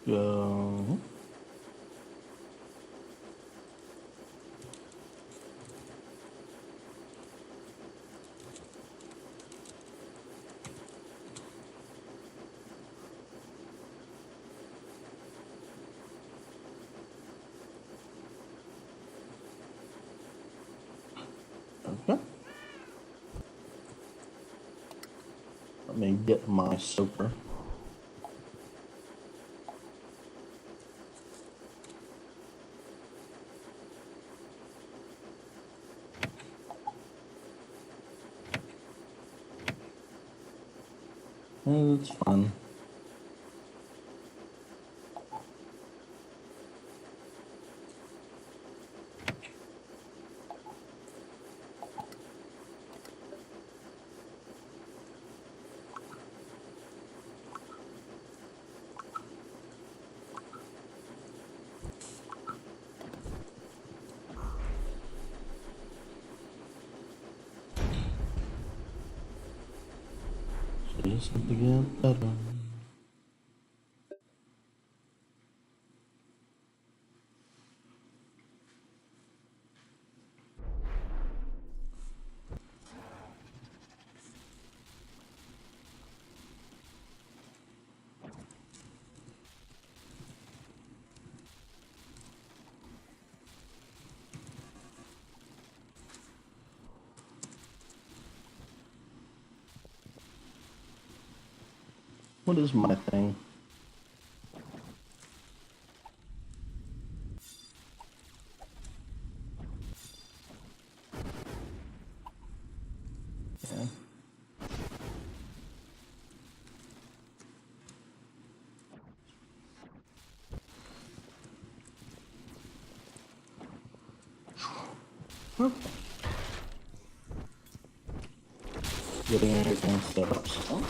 Go. Okay. Let me get my soaker. It's fun. See something get better. What is my thing? Yeah. Okay. Getting everything set up still.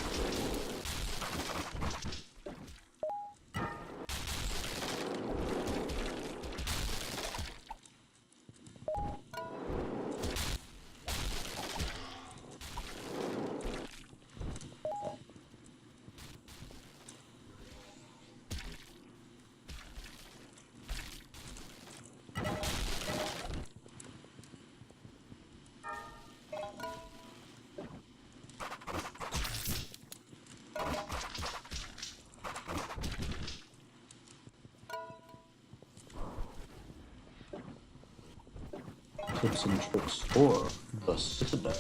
Tips and tricks for the Citadel.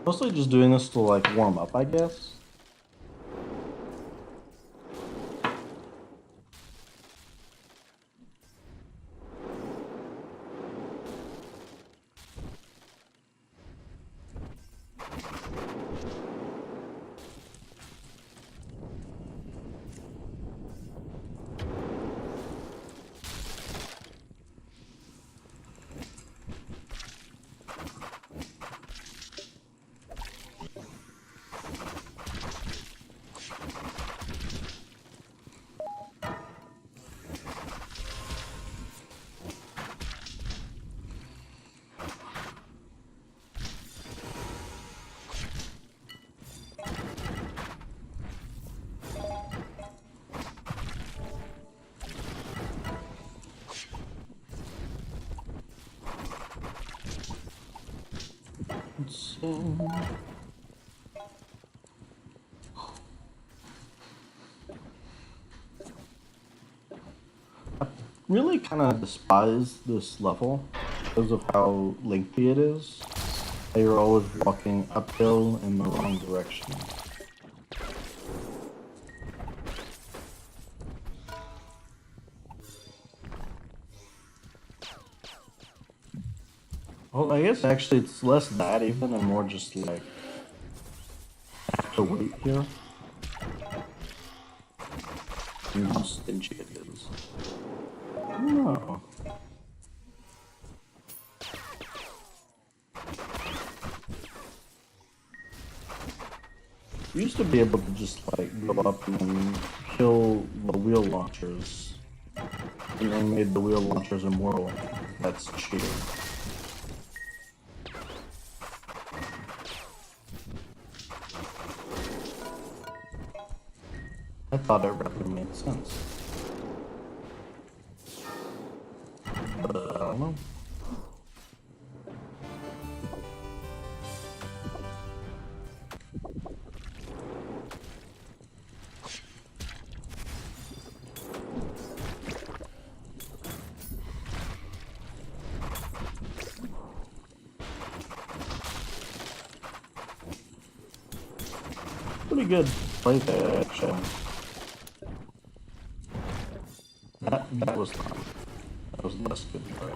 Mostly just doing this to like warm up, I guess. So I really kind of despise this level because of how lengthy it is. You're always walking uphill in the wrong direction. Well, I guess actually it's less that even and more just like I have to wait here. And how stingy it is. I don't know. You used to be able to just like go up and kill the wheel launchers and they made the wheel launchers immortal. That's cheating. I thought it rather made sense. But I don't know. Pretty good play there, actually. That was fun. That was less good play.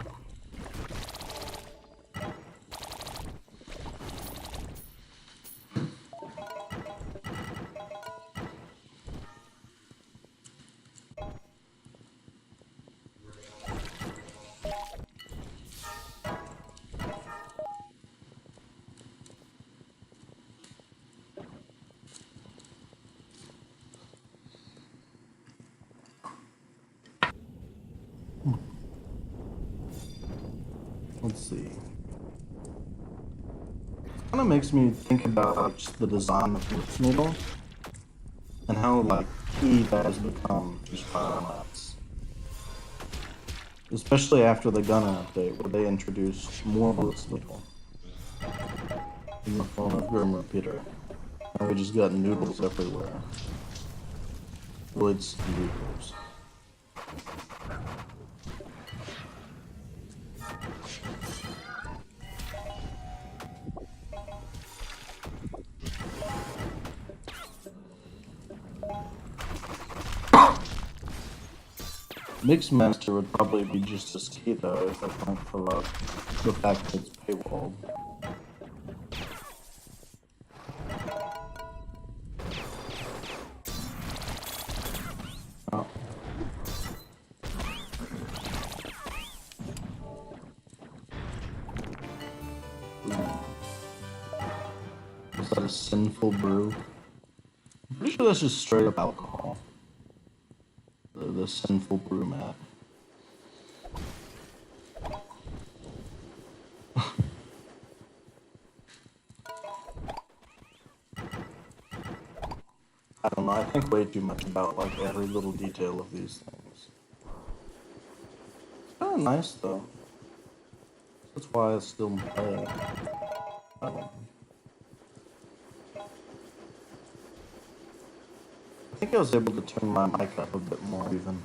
Let's see. Kind of makes me think about like, just the design of Blitz Needle and how like key that has become just Final Mats. Especially after the Gunna update where they introduced more Blitz Needle in the form of Grim Repeater. And we just got noodles everywhere. Blitz noodles. Mixmaster would probably be just as key though if it weren't for the fact that it's paywalled. Oh. Is that a sinful brew? I'm pretty sure that's just straight up alcohol. The sinful brew mat. I don't know, I think way too much about like every little detail of these things. It's kinda nice though. That's why I still play. I don't know. I think I was able to turn my mic up a bit more even.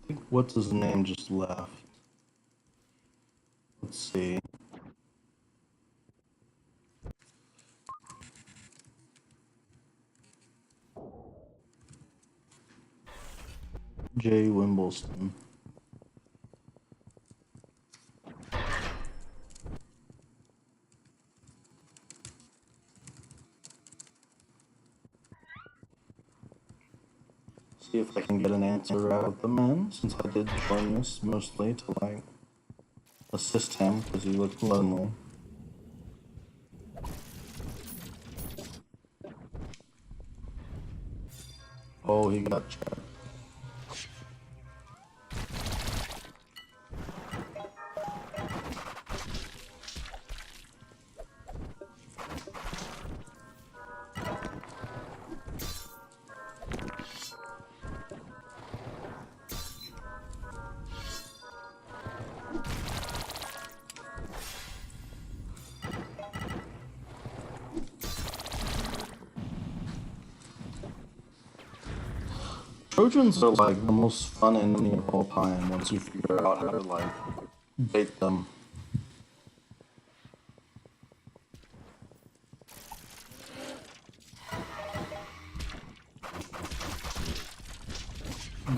I think what's his name just left. Let's see. Jay Wimbledon. See if I can get an answer out of the man, since I did join this mostly to like assist him because he looked lonely. Oh, he got checked. Trojans are like the most fun enemy of all time once you figure out how to like bait them.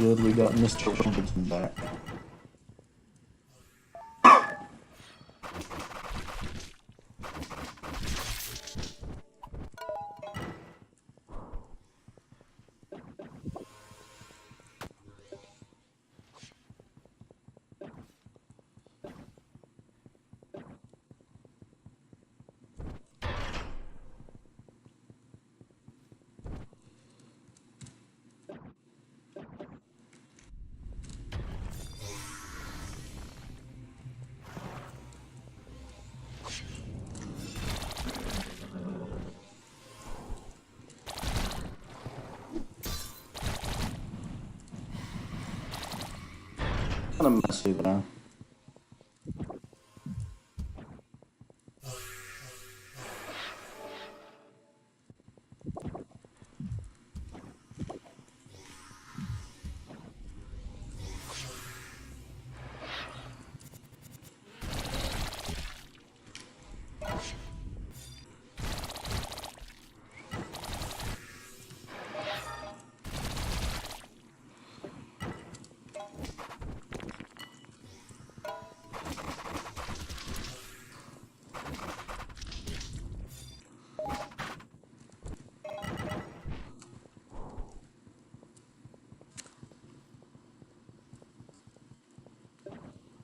good. We got Mr. Wimbledon back. Kind of messy there.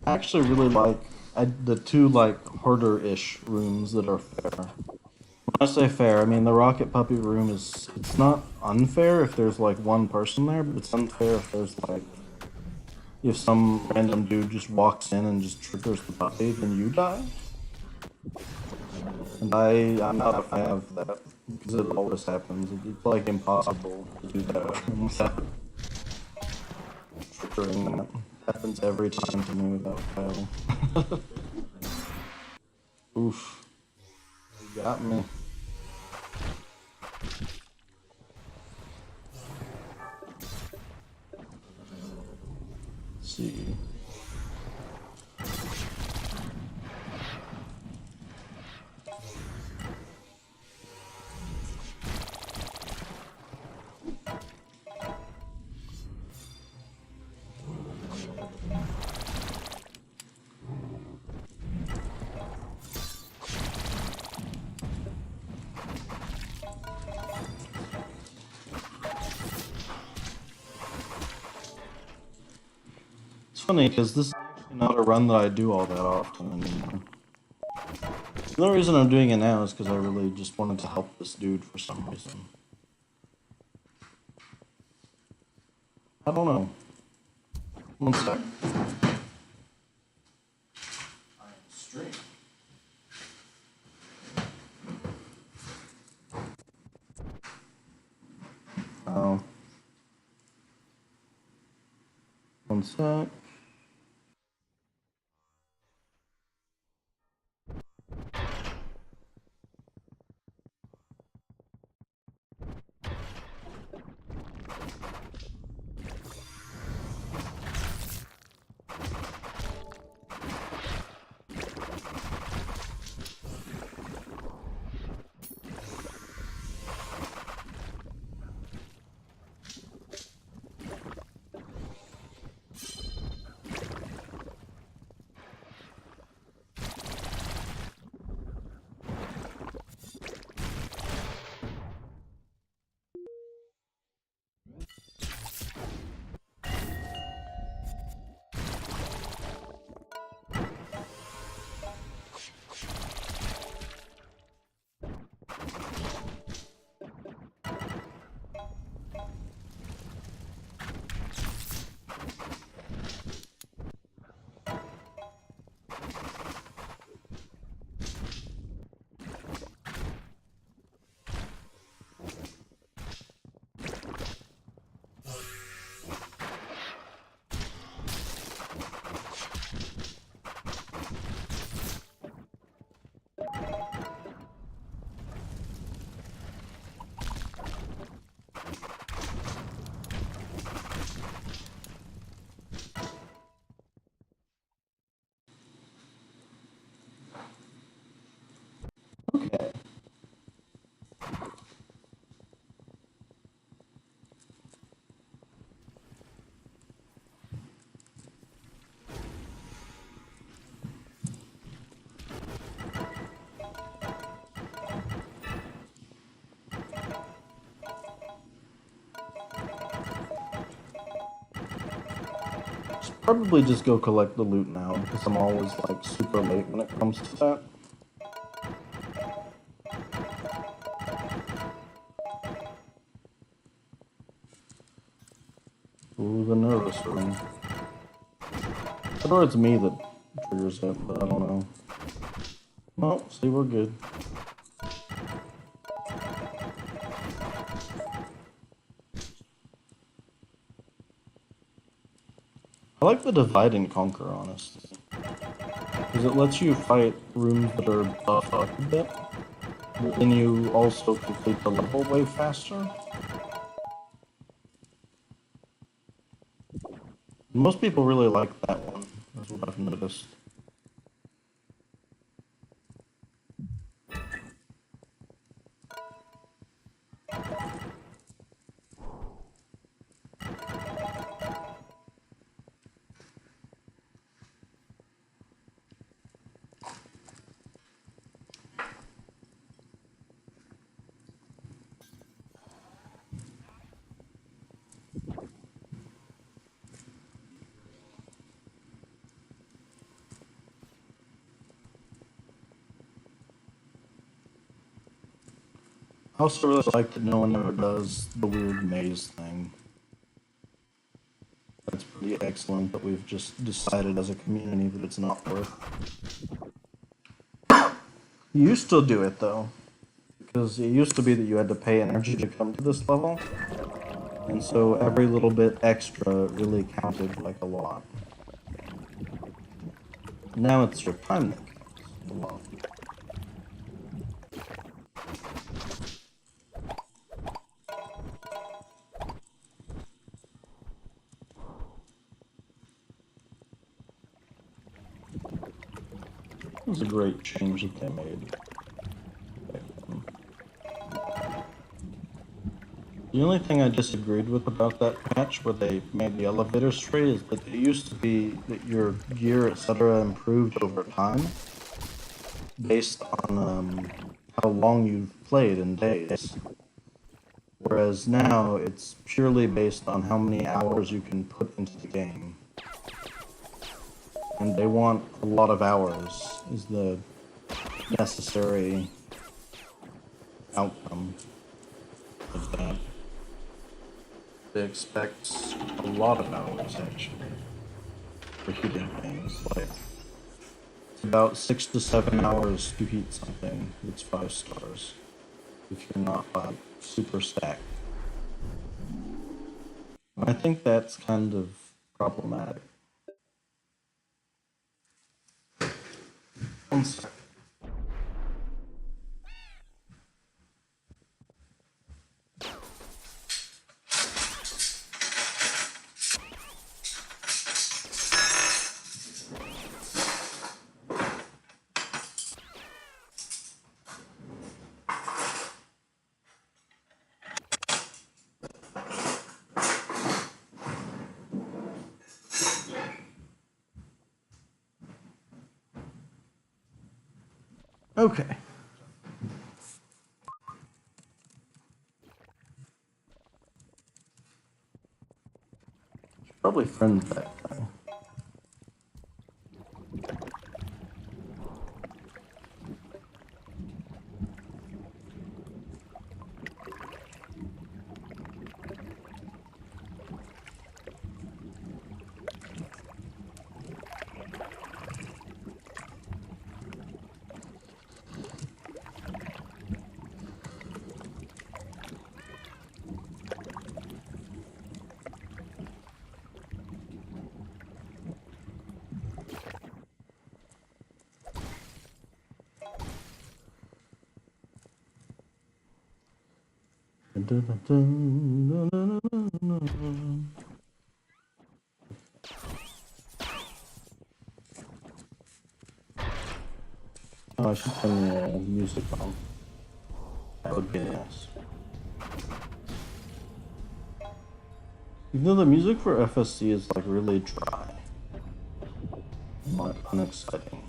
I actually really like the two like harder-ish rooms that are fair. When I say fair, I mean the Rocket Puppy room is it's not unfair if there's like one person there, but it's unfair if there's like if some random dude just walks in and just triggers the puppy, then you die. And I'm not a fan of that because it always happens. It's like impossible to do that without triggering that. Happens every time to me without fail. Oof. You got me. Let's see. It's funny because this is actually not a run that I do all that often anymore. The only reason I'm doing it now is because I really just wanted to help this dude for some reason. I don't know. One sec. I am straight. Oh. One sec. Probably just go collect the loot now because I'm always like super late when it comes to that. Ooh, the nervous room. Or it's me that triggers it, but I don't know. Well, see, we're good. I like the divide and conquer, honestly. Because it lets you fight rooms that are buffed up a bit, but then you also complete the level way faster. Most people really like that one, is what I've noticed. I also really like that no one ever does the weird maze thing. That's pretty excellent that we've just decided as a community that it's not worth. You still do it though, because it used to be that you had to pay energy to come to this level, and so every little bit extra really counted like a lot. Now it's your time that counts a lot. It was a great change that they made. The only thing I disagreed with about that patch where they made the elevator straight is that it used to be that your gear, etc., improved over time based on how long you've played in days. Whereas now it's purely based on how many hours you can put into the game. And they want a lot of hours is the necessary outcome of that. They expect a lot of hours actually for heating things. Like it's about 6 to 7 hours to heat something that's 5 stars if you're not like super stacked. I think that's kind of problematic. One sec. Okay. Should probably friend that guy. Oh, I should turn the music on. That would be nice. Even though the music for FSC is like really dry, not unexciting.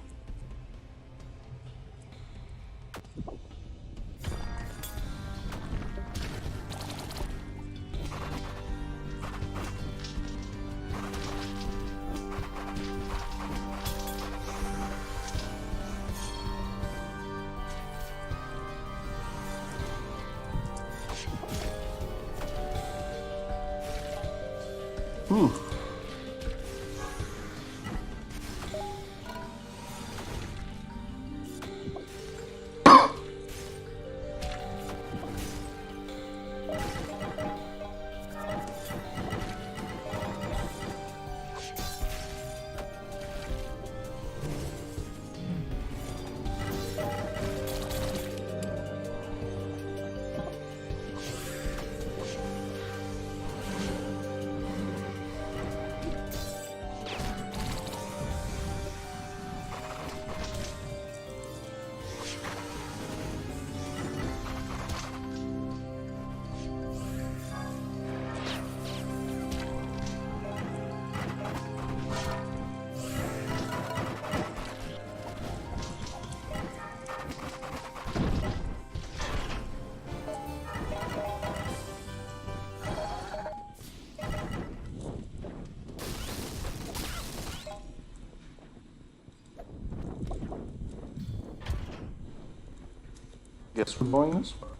Guess we're going this far.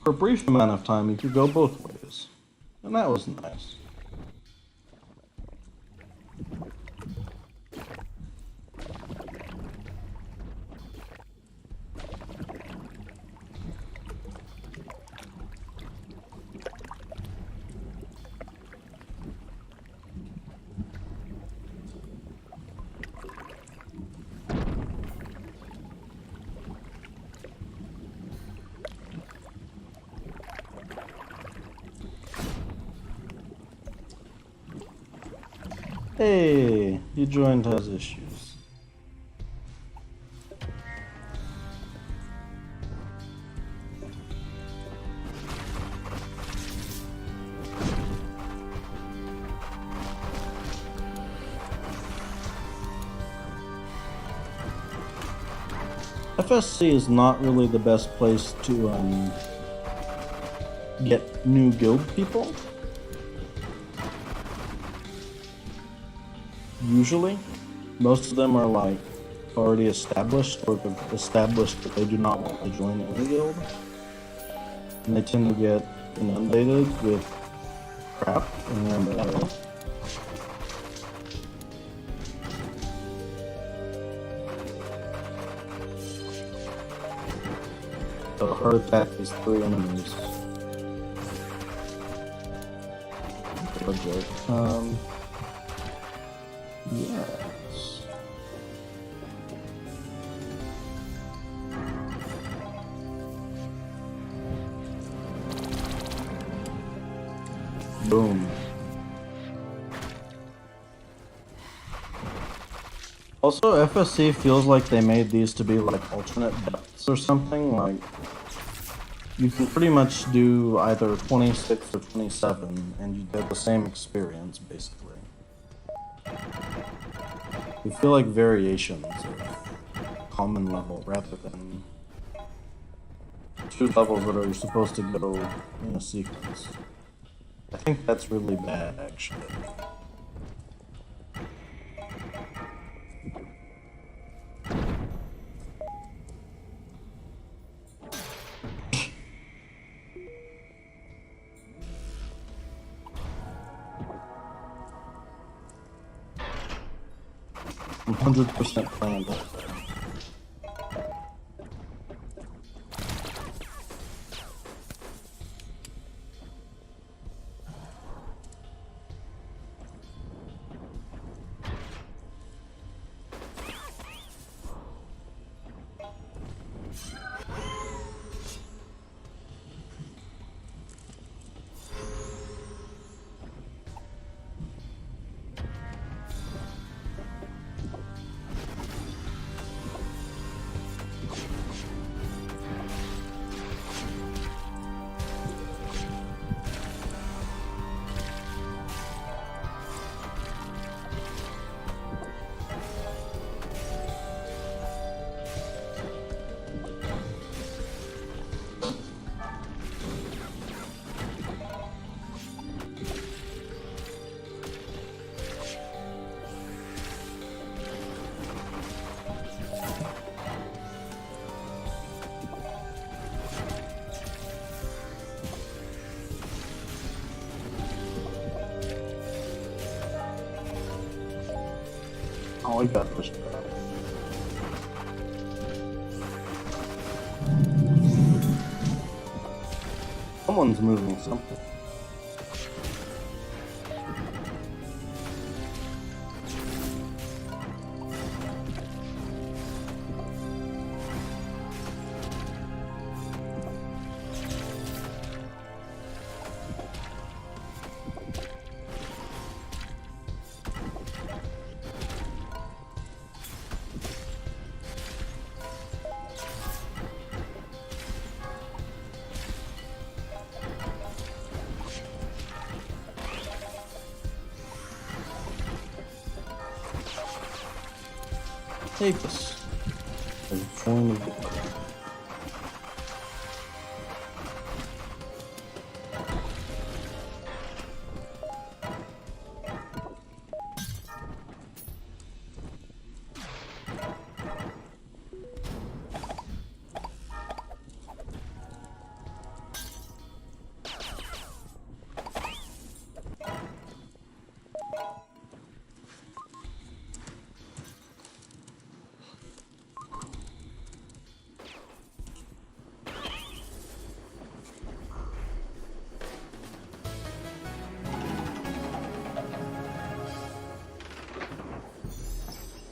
For a brief amount of time, you could go both ways. And that was nice. Hey, you joined has issues. FSC is not really the best place to get new guild people. Usually, most of them are like already established or have established that they do not want to join any guild. And they tend to get inundated with crap in their battle. So heart attack is 3 enemies. What a joke. Yes. Boom. Also, FSC feels like they made these to be like alternate depths or something. Like, you can pretty much do either 26 or 27, and you get the same experience, basically. You feel like variations of common level rather than 2 levels that are supposed to go in a sequence. I think that's really bad, actually. I'm 100% planned it. Oh, I got pushed back. Someone's moving something. Take this as a form of decor.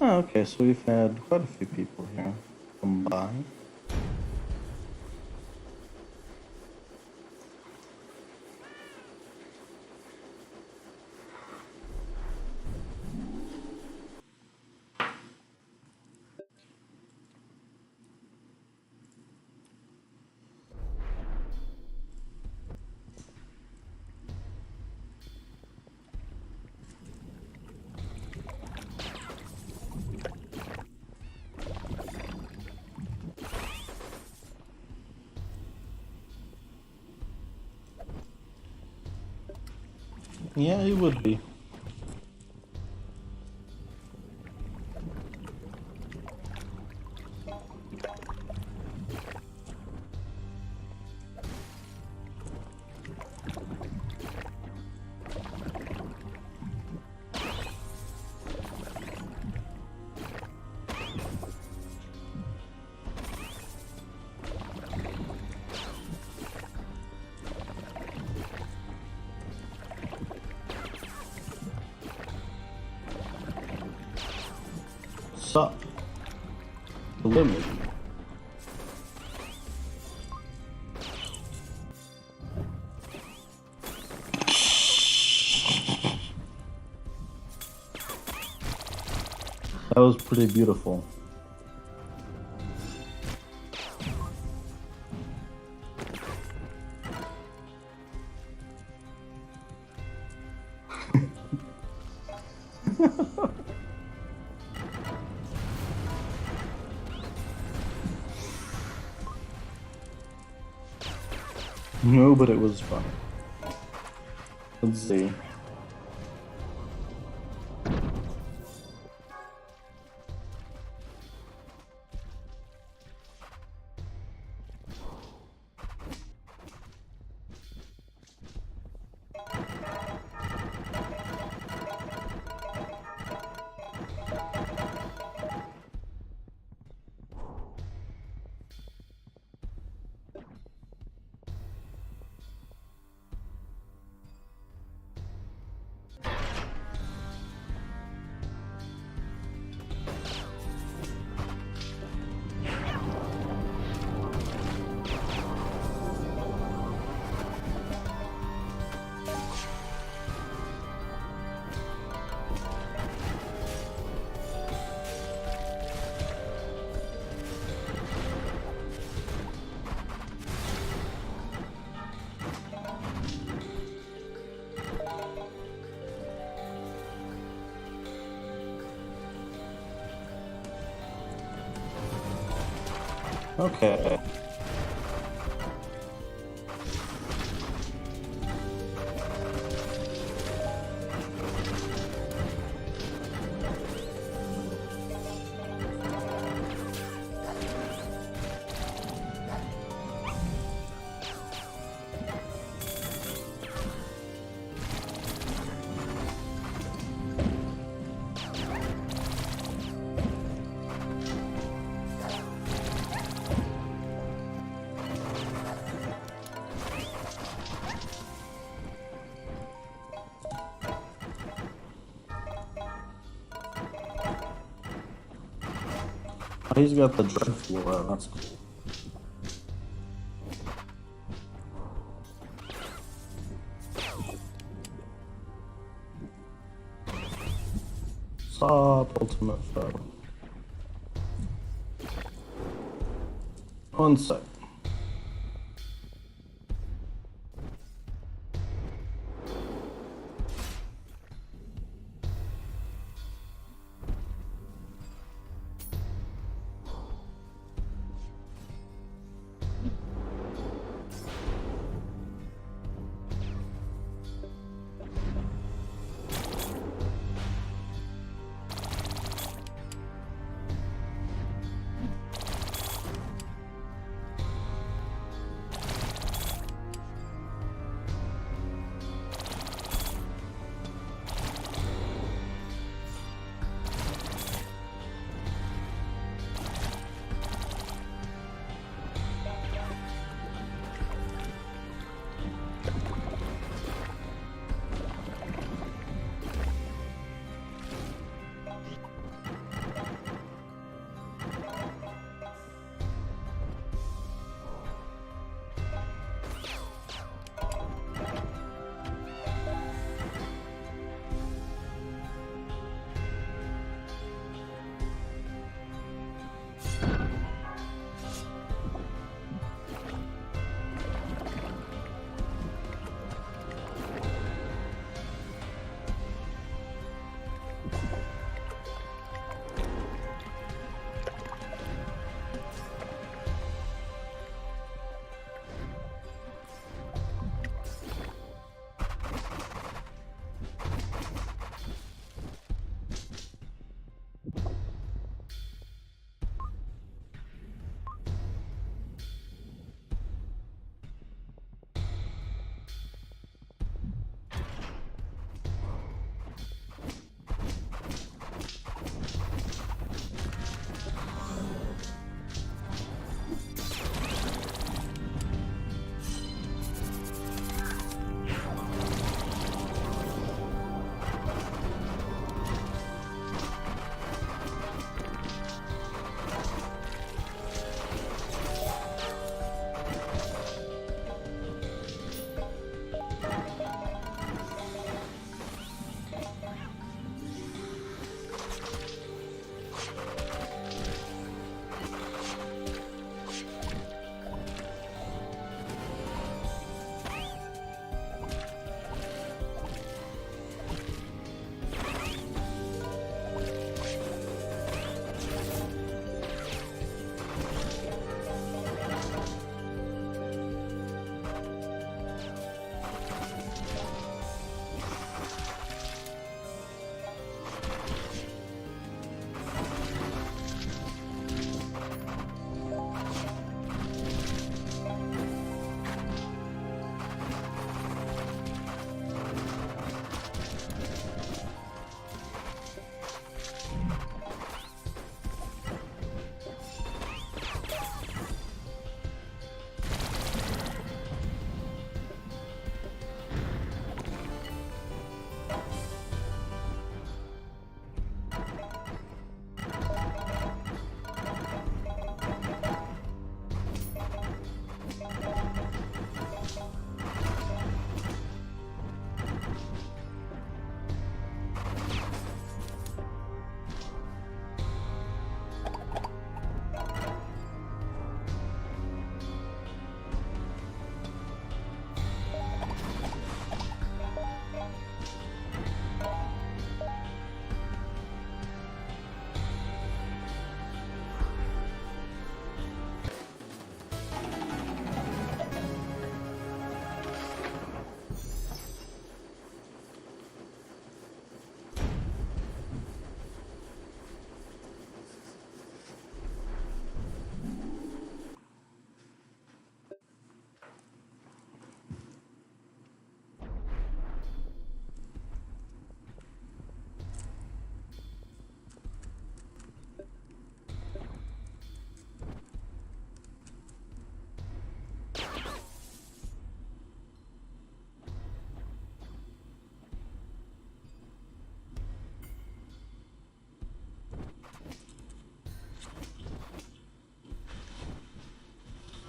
Oh, okay, so we've had quite a few people here come by. Yeah, it would be. Sup? The limit. That was pretty beautiful. No, but it was fun. Let's see. Okay. Oh, he's got the dread floor out. That's cool. Stop, ultimate foe. One sec.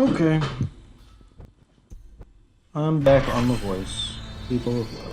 Okay. I'm back on the voice. People of love.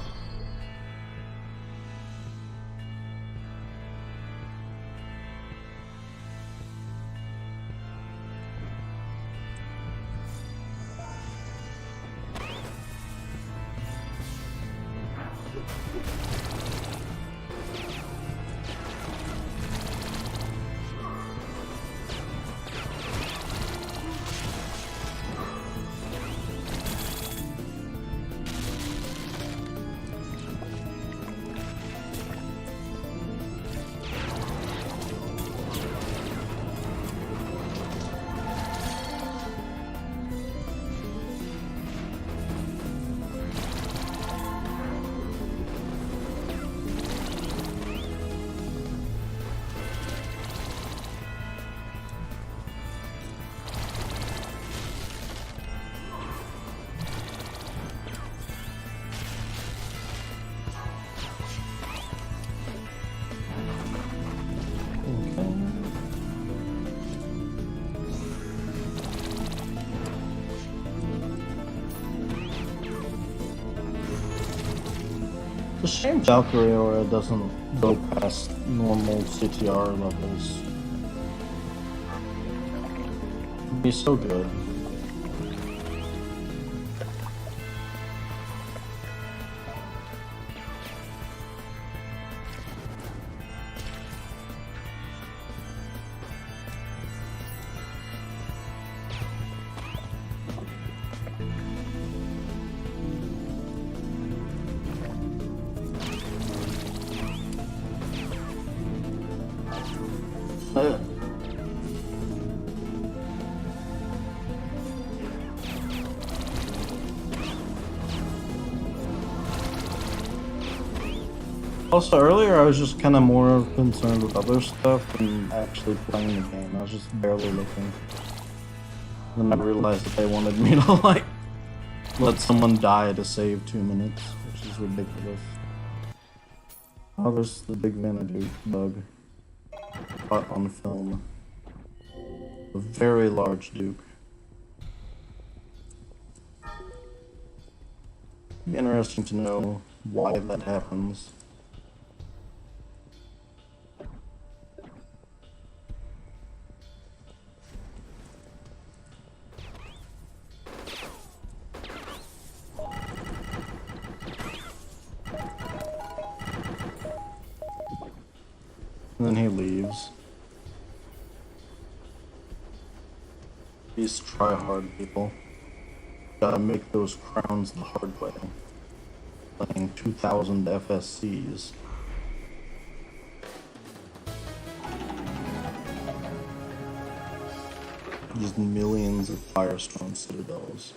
It's a shame Valkyrie Aura doesn't go past normal CTR levels. It'd be so good. Also, earlier I was just kind of more concerned with other stuff than actually playing the game. I was just barely looking. Then I realized that they wanted me to, like, let someone die to save 2 minutes, which is ridiculous. Oh, there's the big Vanadu bug. Caught on film. A very large Duke. Be interesting to know why that happens. And then he leaves. These try-hard people. Gotta make those crowns the hard way. Playing 2,000 FSCs. Just millions of Firestorm Citadels.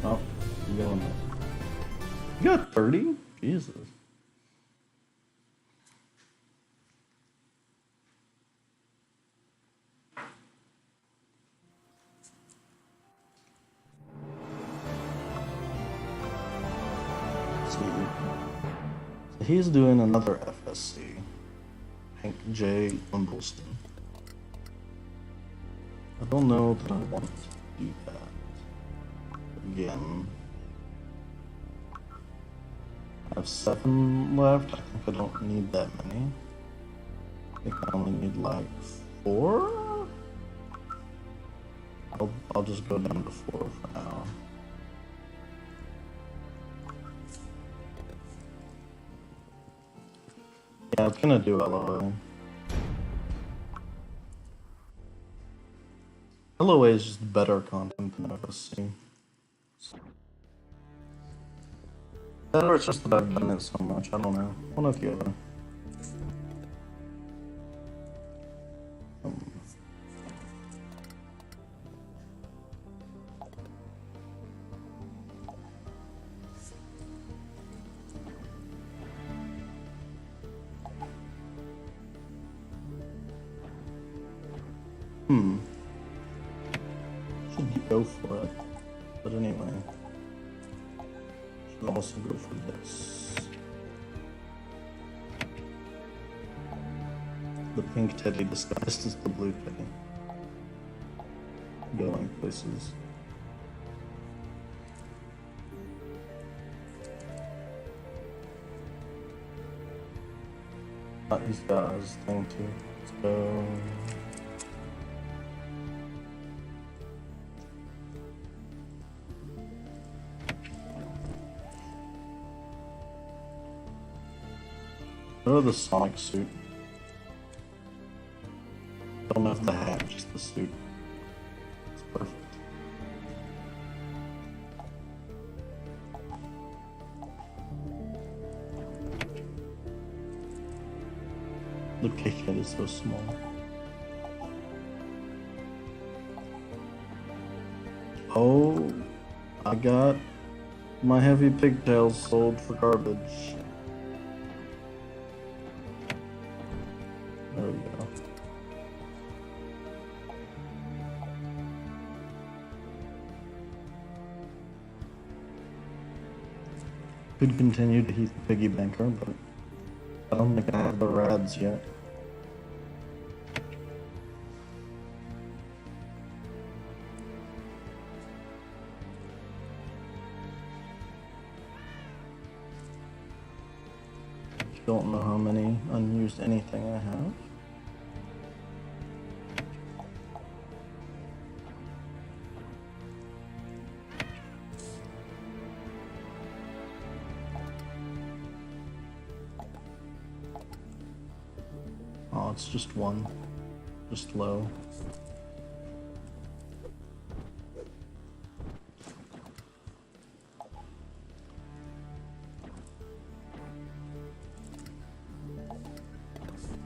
Oh, you going there? You got 30? Jesus. See. So he's doing another FSC. Hank J. Umbleston. I don't know that I want to do that. Again. I have 7 left. I think I don't need that many. I think I only need like 4? I'll just go down to 4 for now. Yeah, I was gonna do LOA. LOA is just better content than FSC. Or it's just that I've done it so much, I don't know. One or the other. should go for it. But anyway. Should also go for this. The pink teddy disguised as the blue teddy. Going places. He's got his thing too. So go to the Sonic suit. Don't have the hat, just the suit. It's perfect. The cake head is so small. Oh, I got my heavy pigtails sold for garbage. There we go. Could continue to Heath the Piggy Banker, but I don't think I have the rads yet. Don't know how many unused anything I have. Oh, it's just one. Just low.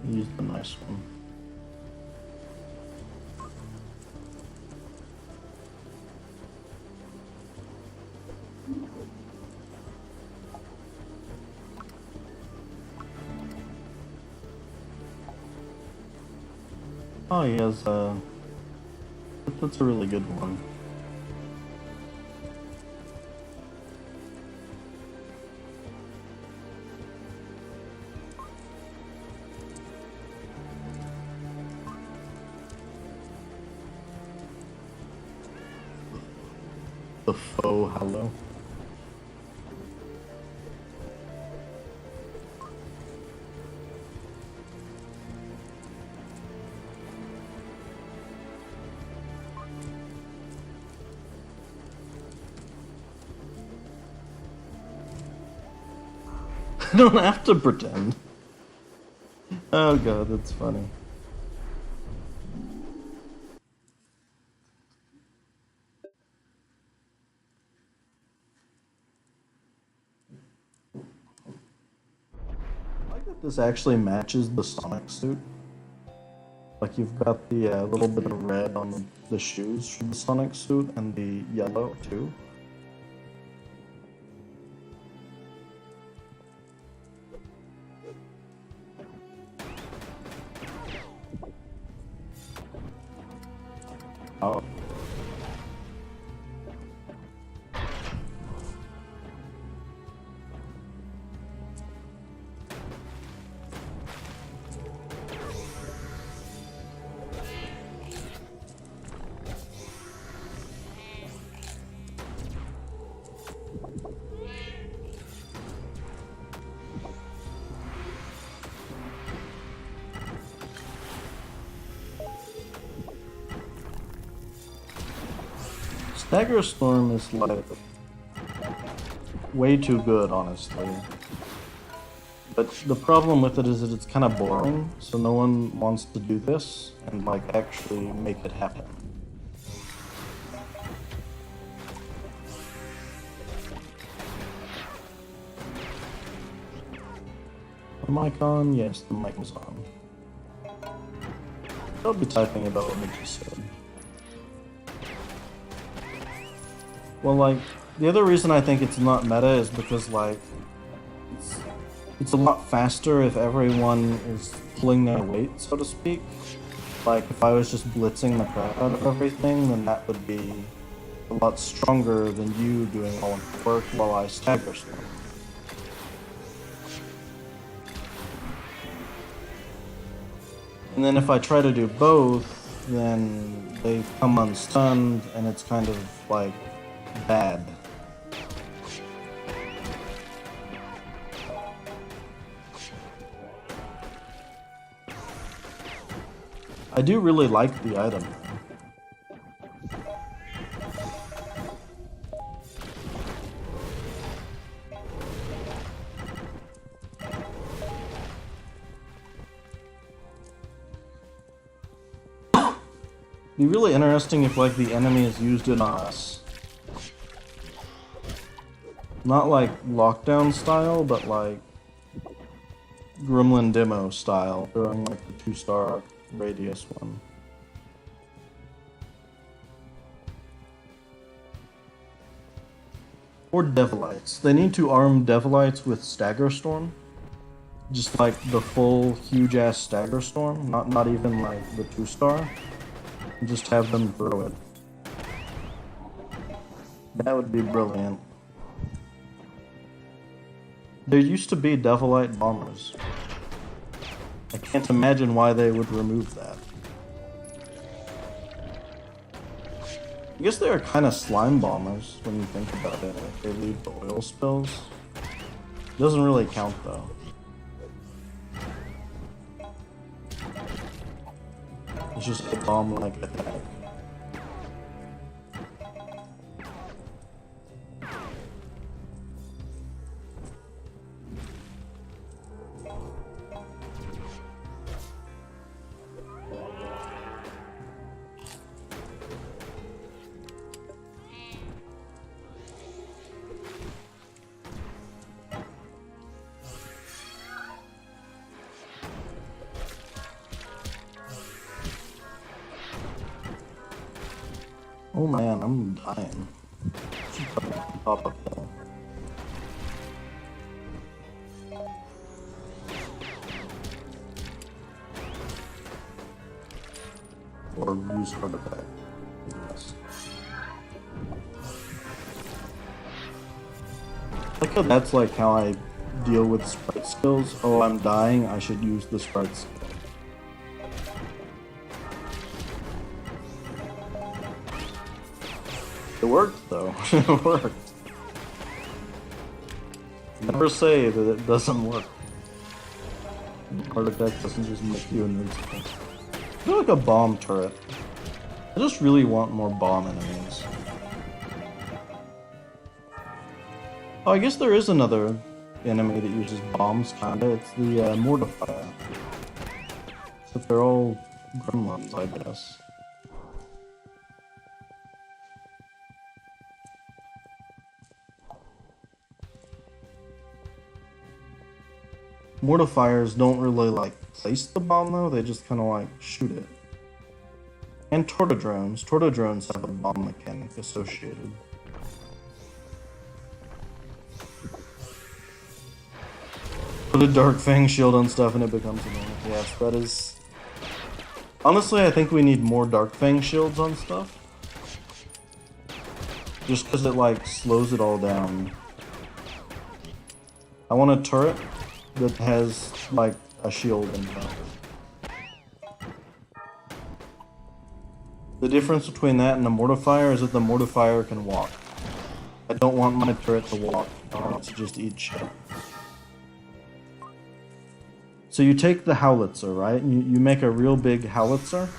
Use the nice one. Oh, he has that's a really good one. The faux hello. I don't have to pretend. Oh god, that's funny. I like that this actually matches the Sonic suit. Like you've got the little bit of red on the shoes from the Sonic suit and the yellow too. Oh. Stagger Storm is like way too good, honestly. But the problem with it is that it's kind of boring, so no one wants to do this and like actually make it happen. The mic on? Yes, the mic is on. I'll be typing about what Mitchell said. Well, like, the other reason I think it's not meta is because, like, it's a lot faster if everyone is pulling their weight, so to speak. Like, if I was just blitzing the crap out of everything, then that would be a lot stronger than you doing all of the work while I stagger storm. And then if I try to do both, then they come unstunned, and it's kind of, like, bad. I do really like the item. It'd be really interesting if, like, the enemy is used it on us. Not like lockdown style, but like Gremlin demo style, throwing like the 2-star radius one. Or Devilites. They need to arm Devilites with Stagger Storm. Just like the full huge ass Stagger Storm, not even like the 2-star. Just have them throw it. That would be brilliant. There used to be Devilite bombers. I can't imagine why they would remove that. I guess they are kind of slime bombers when you think about it. Like they leave the oil spills. Doesn't really count though. It's just a bomb-like attack. Oh man, I'm dying. Pop up there. Or use heart attack. Yes. I like how that's like how I deal with sprite skills. Oh, I'm dying, I should use the sprite skill. It worked though. It worked. Never say that it doesn't work. Heart attack doesn't just make you invincible. I feel like a bomb turret. I just really want more bomb enemies. Oh, I guess there is another enemy that uses bombs, kinda. It's the Mortifier. But they're all gremlins, I guess. Mortifiers don't really like place the bomb though, they just kind of like shoot it. And Tortodrones. Tortodrones have a bomb mechanic associated. Put a Dark Fang shield on stuff and it becomes annoying. Yes, that is... Honestly, I think we need more Dark Fang shields on stuff. Just because it like slows it all down. I want a turret that has like a shield in front. The difference between that and a Mortifier is that the Mortifier can walk. I don't want my turret to walk. I want it to just eat shit. So you take the Howitzer, right? You make a real big Howitzer,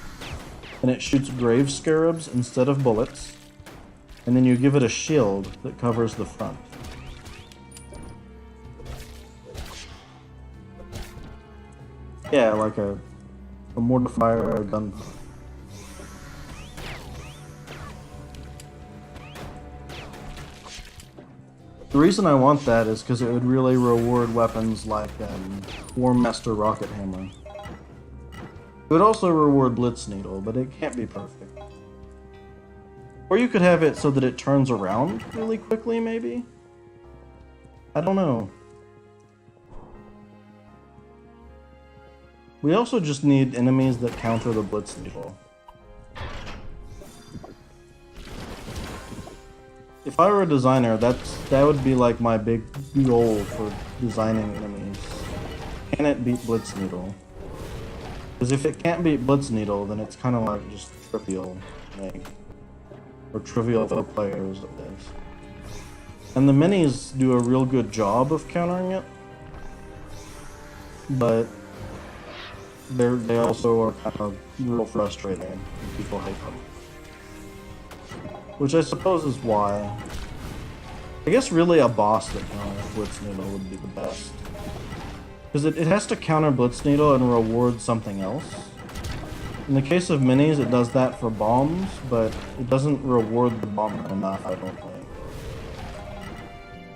and it shoots Grave Scarabs instead of bullets, and then you give it a shield that covers the front. Yeah, like a Mortifier or a gun. The reason I want that is because it would really reward weapons like War Master Rocket Hammer. It would also reward Blitz Needle, but it can't be perfect. Or you could have it so that it turns around really quickly, maybe? I don't know. We also just need enemies that counter the Blitz Needle. If I were a designer, that would be like my big goal for designing enemies. Can it beat Blitz Needle? Because if it can't beat Blitz Needle, then it's kind of like just trivial, like, or trivial for players at least. And the minis do a real good job of countering it, but they also are kind of real frustrating and people hate them. Which I suppose is why. I guess really a boss that counters Blitz Needle would be the best. Because it has to counter Blitz Needle and reward something else. In the case of minis, it does that for bombs, but it doesn't reward the bomb enough, I don't think.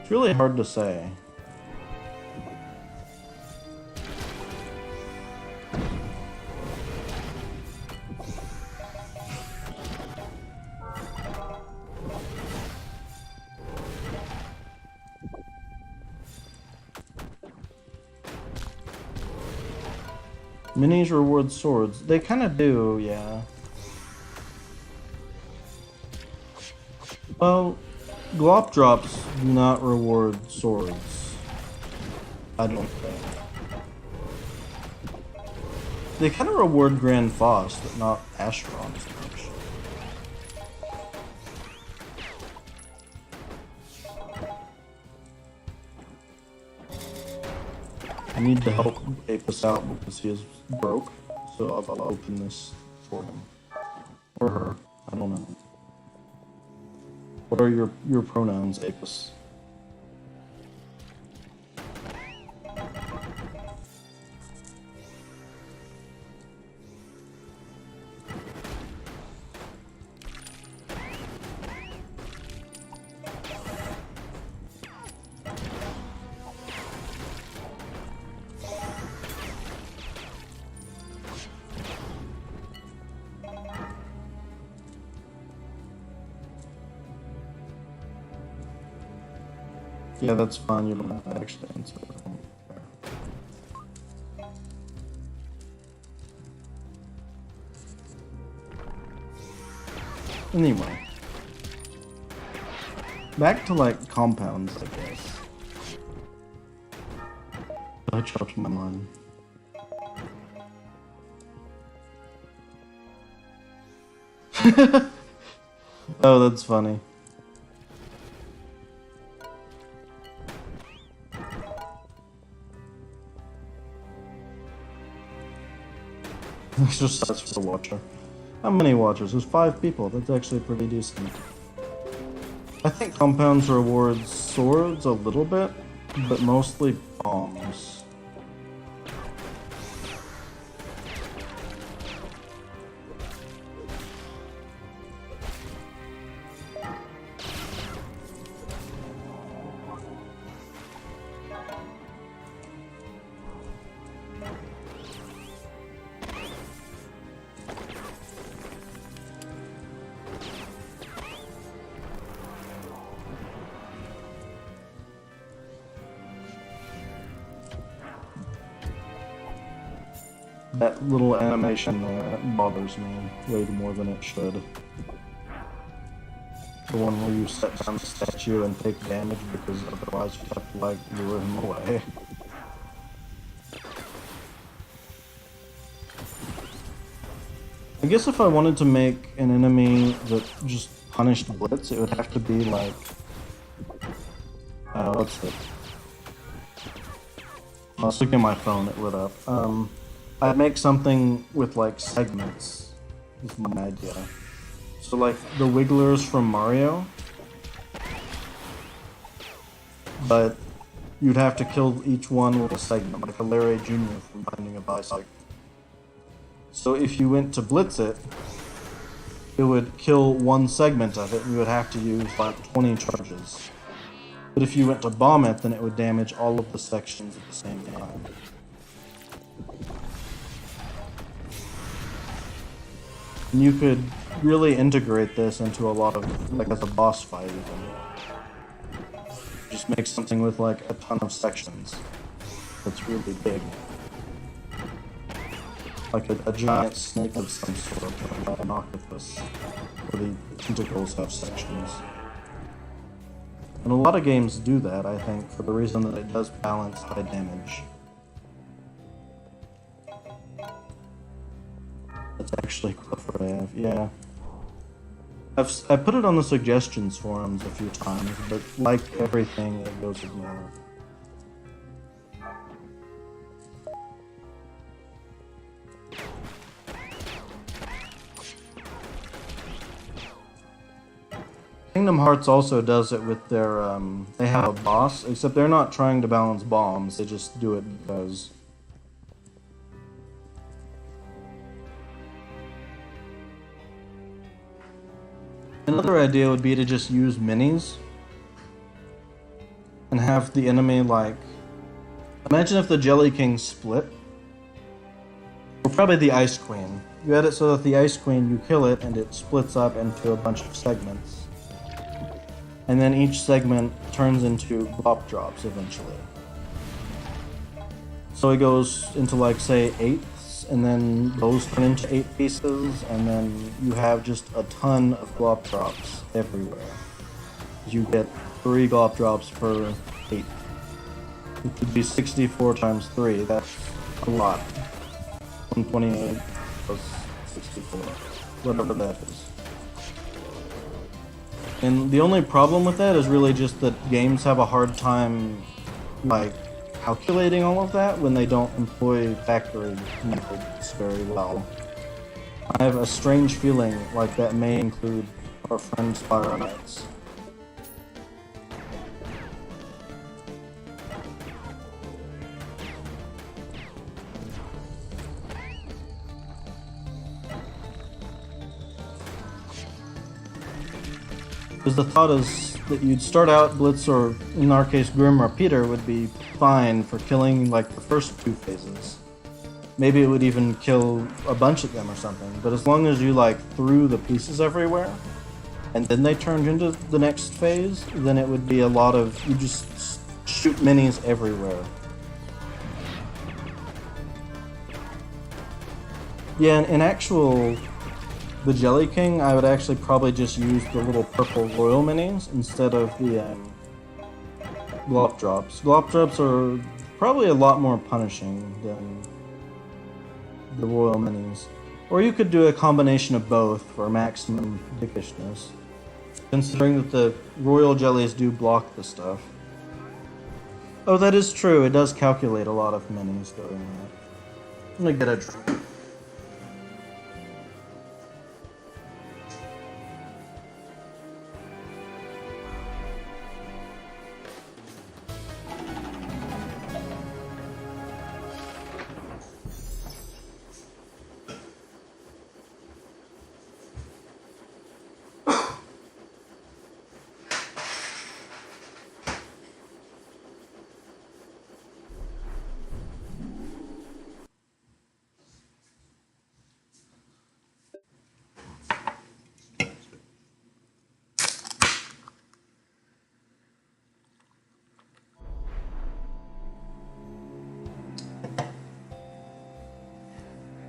It's really hard to say. Minis reward swords. They kind of do, yeah. Well, Glop drops do not reward swords. I don't think. They kind of reward Grand Foss, but not Astron as much. I need to help Apis out because he is broke, so I'll open this for him. Or her, I don't know. What are your pronouns, Apis? Yeah, that's fine. You don't have to actually answer it. Anyway. Back to, like, compounds, I guess. I chopped my mind. Oh, that's funny. It's just that's for the watcher. How many watchers? There's 5 people. That's actually pretty decent. I think compounds rewards swords a little bit, but mostly bombs. That little animation there bothers me way more than it should. The one where you set down the statue and take damage because otherwise you have to, like, lure him away. I guess if I wanted to make an enemy that just punished Blitz, it would have to be like... what's it? I was looking at my phone, it lit up. I'd make something with, like, segments, is my idea. So, like, the Wigglers from Mario, but you'd have to kill each one with a segment, like a Larry Jr. from Binding of Isaac. So if you went to blitz it, it would kill one segment of it, and you would have to use, like, 20 charges. But if you went to bomb it, then it would damage all of the sections at the same time. And you could really integrate this into a lot of, like, as a boss fight even. Just make something with, like, a ton of sections that's really big. like a giant snake of some sort, like an octopus, where the tentacles have sections. And a lot of games do that, I think, for the reason that it does balance by damage. That's actually Clefairy, yeah. I put it on the suggestions forums a few times, but like everything, it goes ignored. Kingdom Hearts also does it with their, they have a boss, except they're not trying to balance bombs, they just do it because. Another idea would be to just use minis and have the enemy, like, imagine if the Jelly King split, or probably the Ice Queen. You had it so that the Ice Queen, you kill it and it splits up into a bunch of segments. And then each segment turns into Glop Drops eventually. So it goes into, like, say, 8ths, and then those turn into 8 pieces, and then you have just a ton of Glop Drops everywhere. You get 3 Glop Drops per 8. It would be 64 times 3, that's a lot. 128 plus 64, whatever that is. And the only problem with that is really just that games have a hard time, like, calculating all of that when they don't employ factory methods very well. I have a strange feeling like that may include our friend Spyro Knights. Because the thought is that you'd start out Blitz, or in our case Grim or Peter, would be fine for killing like the first 2 phases. Maybe it would even kill a bunch of them or something, but as long as you like threw the pieces everywhere and then they turned into the next phase, then it would be a lot of, you just shoot minis everywhere. Yeah, in actual the Jelly King, I would actually probably just use the little purple royal minis instead of the Glop Drops. Glop Drops are probably a lot more punishing than the royal minis. Or you could do a combination of both for maximum dickishness, considering that the royal jellies do block the stuff. Oh, that is true, it does calculate a lot of minis doing that. I'm gonna get a drink.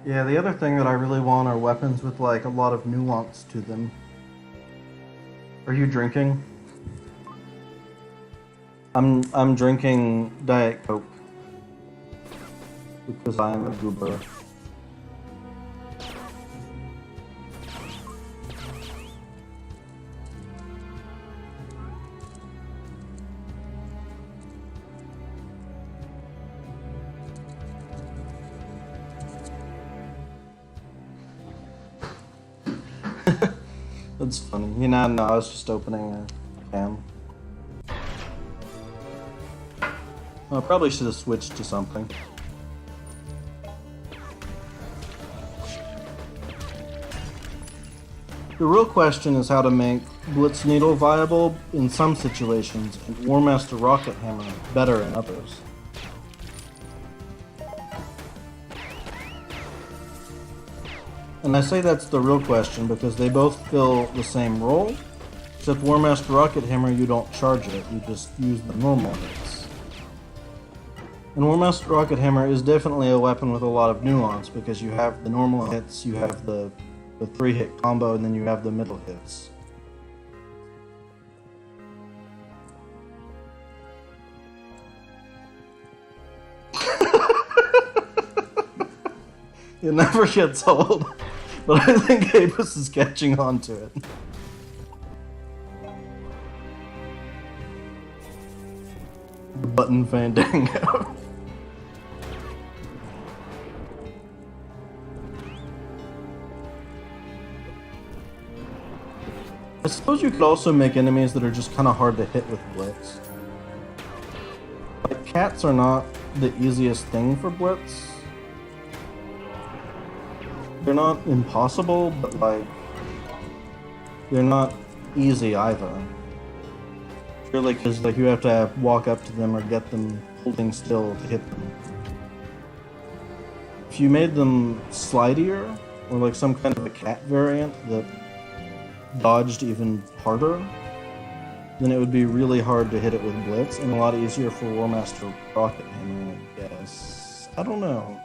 Yeah, the other thing that I really want are weapons with like a lot of nuance to them. Are you drinking? I'm drinking Diet Coke because I am a goober. That's funny. You know, no, I was just opening a cam. Well, I probably should have switched to something. The real question is how to make Blitz Needle viable in some situations and War Master Rocket Hammer better in others. And I say that's the real question because they both fill the same role, except War Master Rocket Hammer you don't charge it, you just use the normal hits. And War Master Rocket Hammer is definitely a weapon with a lot of nuance because you have the normal hits, you have the 3-hit combo, and then you have the middle hits. It never gets old, but I think Apis is catching on to it. Button Fandango. I suppose you could also make enemies that are just kind of hard to hit with Blitz. Like, cats are not the easiest thing for Blitz. They're not impossible, but like, they're not easy either. Really, because like you have to walk up to them or get them holding still to hit them. If you made them slidier, or like some kind of a cat variant that dodged even harder, then it would be really hard to hit it with Blitz, and a lot easier for War Master Rocket Hammer, I guess. I don't know.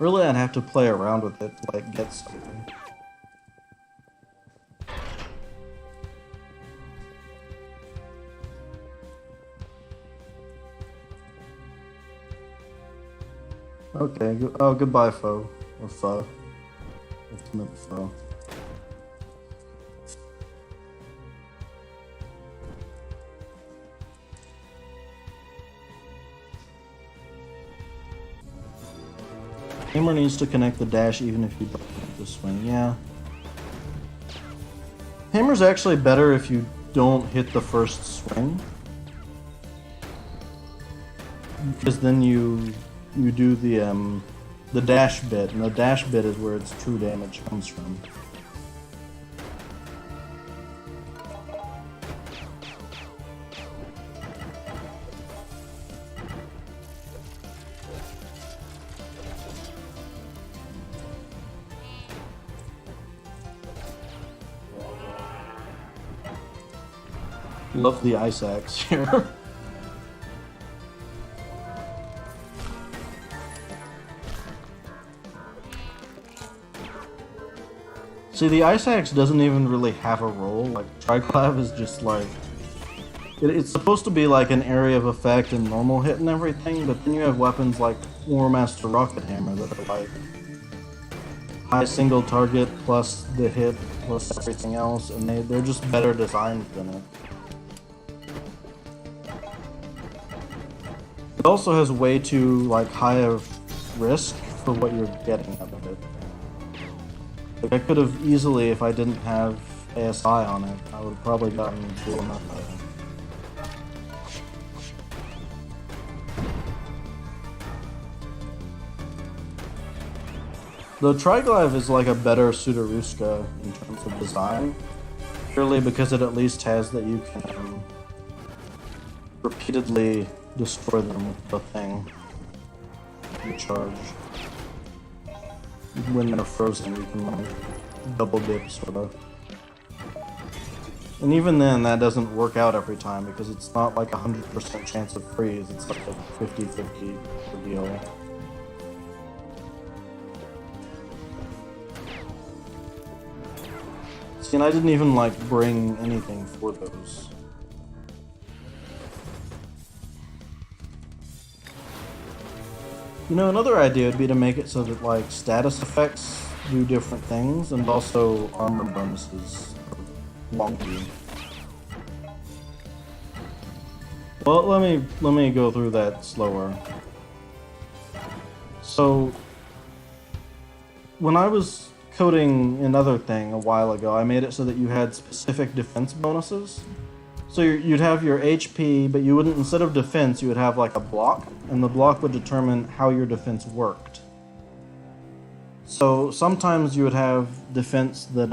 Really, I'd have to play around with it to like get something. Okay, oh, goodbye, foe. Or foe. Ultimate foe. Hammer needs to connect the dash even if you don't hit the swing, yeah. Hammer's actually better if you don't hit the first swing. Because then you do the dash bit, and the dash bit is where its true damage comes from. Love the ice axe here. See, the ice axe doesn't even really have a role. Like, Triclav is just like... It's supposed to be like an area of effect and normal hit and everything, but then you have weapons like War Master Rocket Hammer that are like high single target plus the hit plus everything else, and they're just better designed than it. It also has way too like high of risk for what you're getting out of it. Like, I could have easily, if I didn't have ASI on it, I would have probably gotten blown up by it. Though Triglav is like a better Sudaruska in terms of design, purely because it at least has that you can repeatedly destroy them with the thing you charge. When they're frozen, you can like double dip sort of. And even then, that doesn't work out every time because it's not like 100% chance of freeze, it's like a 50-50 deal. See, and I didn't even like bring anything for those. You know, another idea would be to make it so that like status effects do different things, and also armor bonuses are wonky. Well, let me go through that slower. So, when I was coding another thing a while ago, I made it so that you had specific defense bonuses. So you'd have your HP, but you wouldn't, instead of defense, you would have like a block, and the block would determine how your defense worked. So sometimes you would have defense that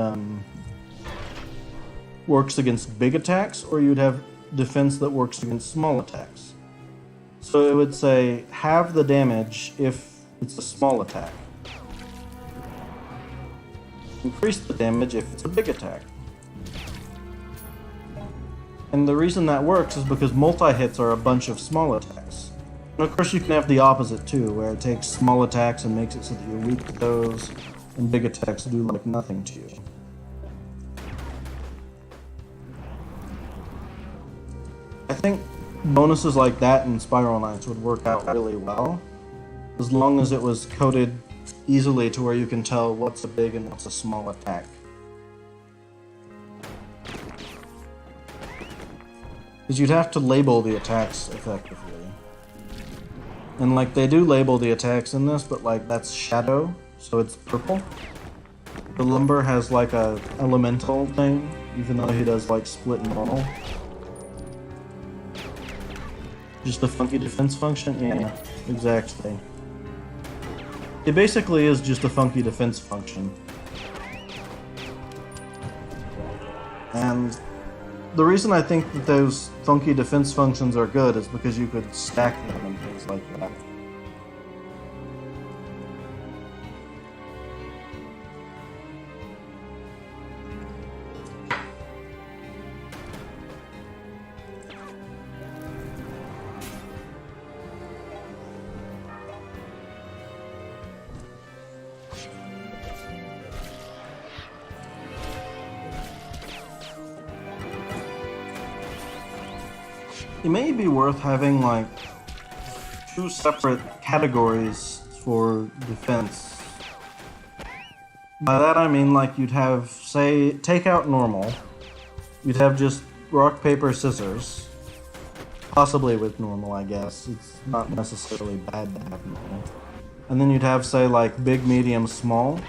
works against big attacks, or you'd have defense that works against small attacks. So it would say, halve the damage if it's a small attack. Increase the damage if it's a big attack. And the reason that works is because multi-hits are a bunch of small attacks. And of course you can have the opposite too, where it takes small attacks and makes it so that you're weak to those, and big attacks do like nothing to you. I think bonuses like that in Spiral Knights would work out really well, as long as it was coded easily to where you can tell what's a big and what's a small attack. Because you'd have to label the attacks effectively. And like they do label the attacks in this, but like that's shadow, so it's purple. The lumber has like a elemental thing, even though he does like split normal. Just a funky defense function? Yeah, exactly. It basically is just a funky defense function. And the reason I think that those funky defense functions are good is because you could stack them and things like that. It may be worth having like 2 separate categories for defense. By that I mean like you'd have, say, take out normal. You'd have just rock, paper, scissors. Possibly with normal, I guess. It's not necessarily bad to have normal. And then you'd have, say, like big, medium, small.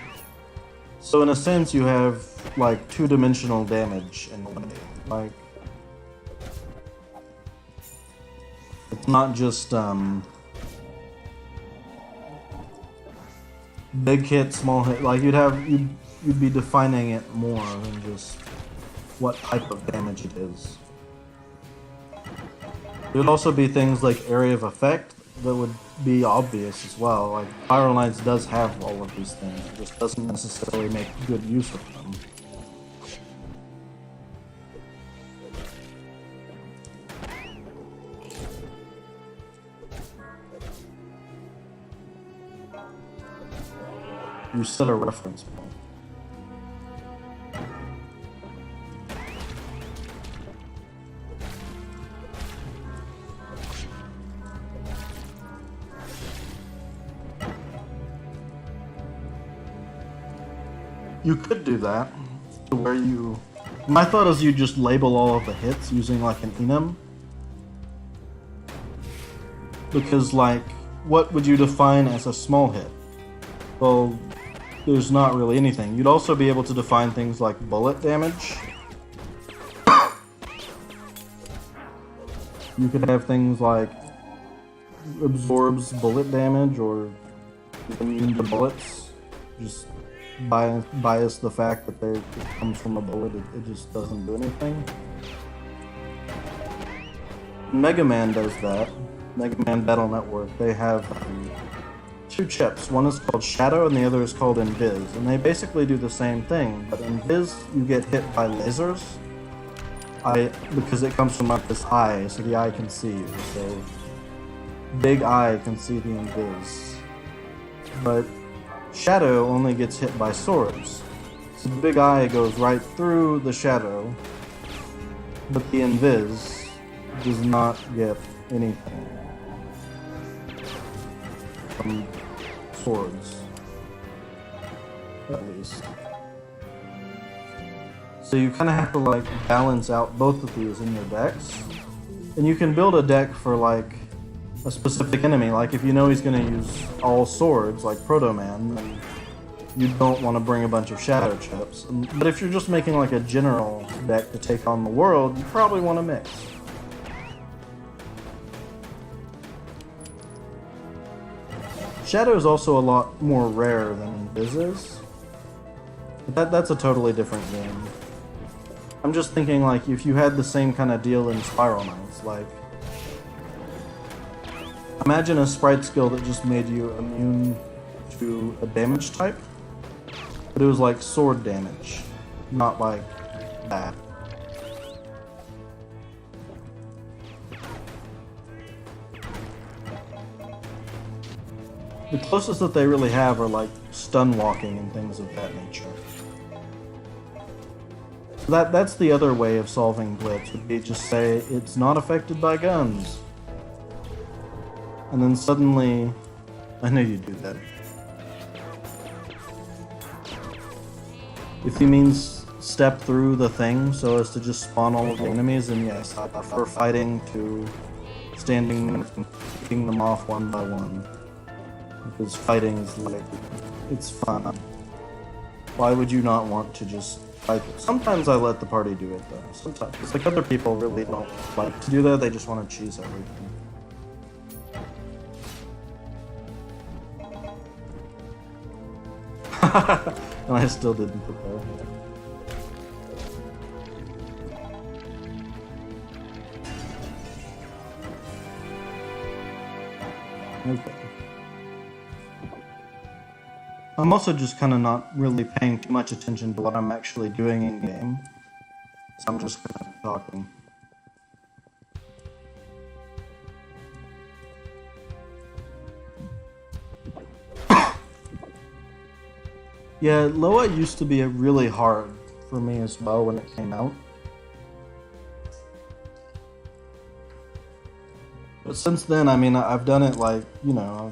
So in a sense you have like 2-dimensional damage in a way. Like, it's not just big hit, small hit. Like you'd be defining it more than just what type of damage it is. There'd also be things like area of effect that would be obvious as well. Like Spiral Knights does have all of these things. It just doesn't necessarily make good use of them. You set a reference point. You could do that, to where you... My thought is you just label all of the hits using like an enum. Because like, what would you define as a small hit? Well, there's not really anything. You'd also be able to define things like bullet damage. You could have things like absorbs bullet damage or is immune to bullets. Just bias the fact that it comes from a bullet, it just doesn't do anything. Mega Man does that. Mega Man Battle Network. They have 2 chips. One is called Shadow and the other is called Invis. And they basically do the same thing, but Invis you get hit by lasers. Because it comes from like this eye, so the eye can see you. So big eye can see the Invis. But Shadow only gets hit by swords. So the big eye goes right through the Shadow, but the Invis does not get anything from swords, at least. So you kind of have to like balance out both of these in your decks. And you can build a deck for like a specific enemy. Like if you know he's going to use all swords, like Proto Man, then you don't want to bring a bunch of shadow chips. But if you're just making like a general deck to take on the world, you probably want to mix. Shadow is also a lot more rare than Invis is. But that's a totally different game. I'm just thinking like if you had the same kind of deal in Spiral Knights, like imagine a sprite skill that just made you immune to a damage type, but it was like sword damage, not like that. The closest that they really have are like stun walking and things of that nature. That's the other way of solving Blitz, would be just say it's not affected by guns. And then suddenly, I know you do that. If he means step through the thing so as to just spawn all of the enemies, then yes, I prefer fighting to standing and picking them off one by one. Because fighting is like, it's fun. Why would you not want to just fight? Sometimes I let the party do it though. Sometimes. It's like other people really don't like to do that, they just want to cheese everything. And I still didn't prepare. Okay. I'm also just kind of not really paying too much attention to what I'm actually doing in game. So I'm just kind of talking. Yeah, Loa used to be really hard for me as well when it came out. But since then, I mean, I've done it like, you know,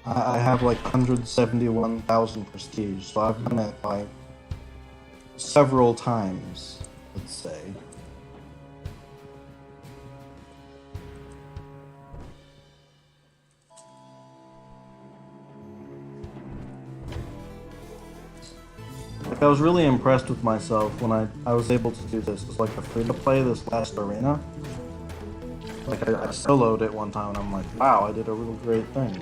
I have like 171,000 prestige, so I've done it like several times, let's say. Like, I was really impressed with myself when I was able to do this. It's like a free-to-play, this last arena. Like, I soloed it one time and I'm like, wow, I did a really great thing.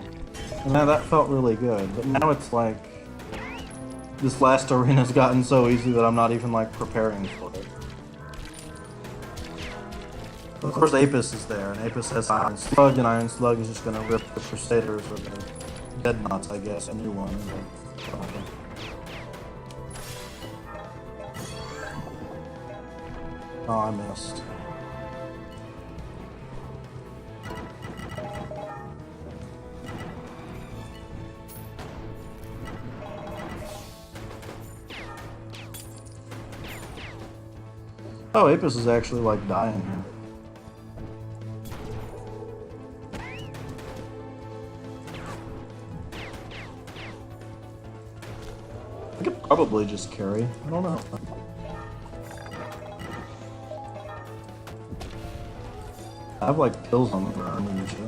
And now that felt really good. But now it's like, this last arena's gotten so easy that I'm not even like preparing for it. Of course Apis is there, and Apis has Iron Slug, and Iron Slug is just gonna rip the Crusaders or the Deadnots, I guess, a new one. But, oh, I missed. Oh, Apis is actually like dying here. I could probably just carry. I don't know. I have like pills on the ground and shit.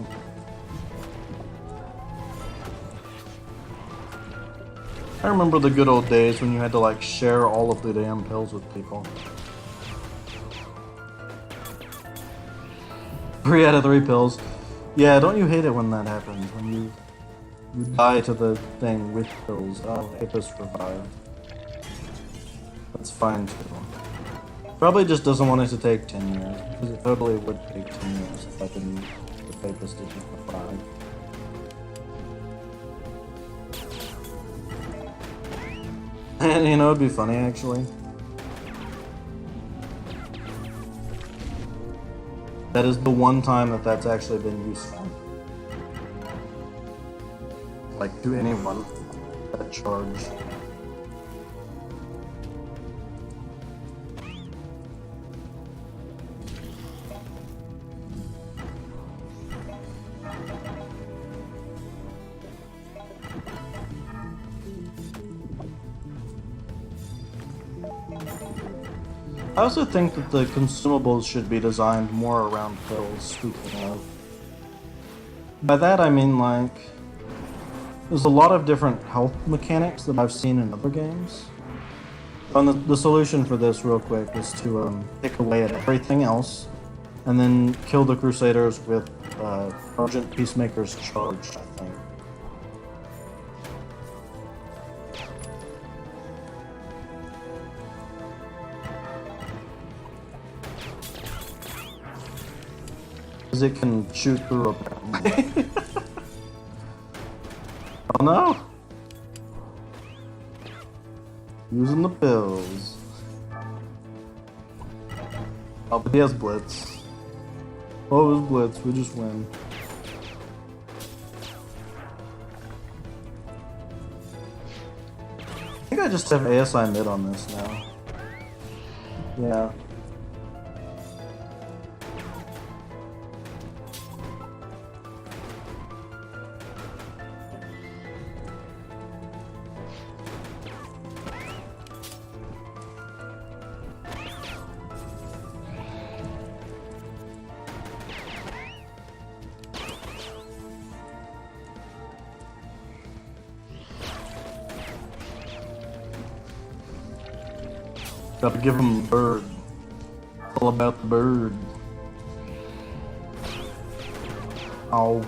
I remember the good old days when you had to like share all of the damn pills with people. 3 out of 3 pills. Yeah, don't you hate it when that happens? When you die to the thing with pills. Oh, Apis revived. That's fine too. Probably just doesn't want it to take 10 years, because it totally would take 10 years if I didn't, if Apis didn't revive. And you know, it'd be funny actually. That is the one time that that's actually been useful. Like, to anyone, that charge. I also think that the consumables should be designed more around pills, speaking of. By that I mean, like, there's a lot of different health mechanics that I've seen in other games. And the solution for this, real quick, is to pick away at everything else, and then kill the Crusaders with Argent Peacemaker's Charge, I think. It can shoot through apparently. Oh no! Using the pills. Oh, but he has Blitz. Oh, it was Blitz. We just win. I think I just have ASI mid on this now. Yeah. Gotta give him the bird. All about the bird. Ow.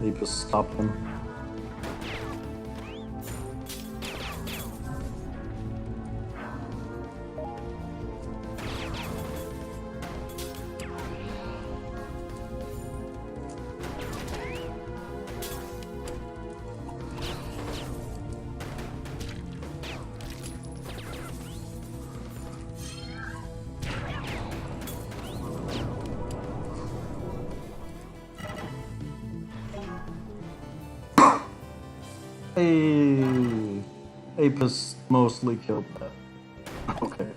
They just stopped him. Hey, Apis mostly killed that. Okay.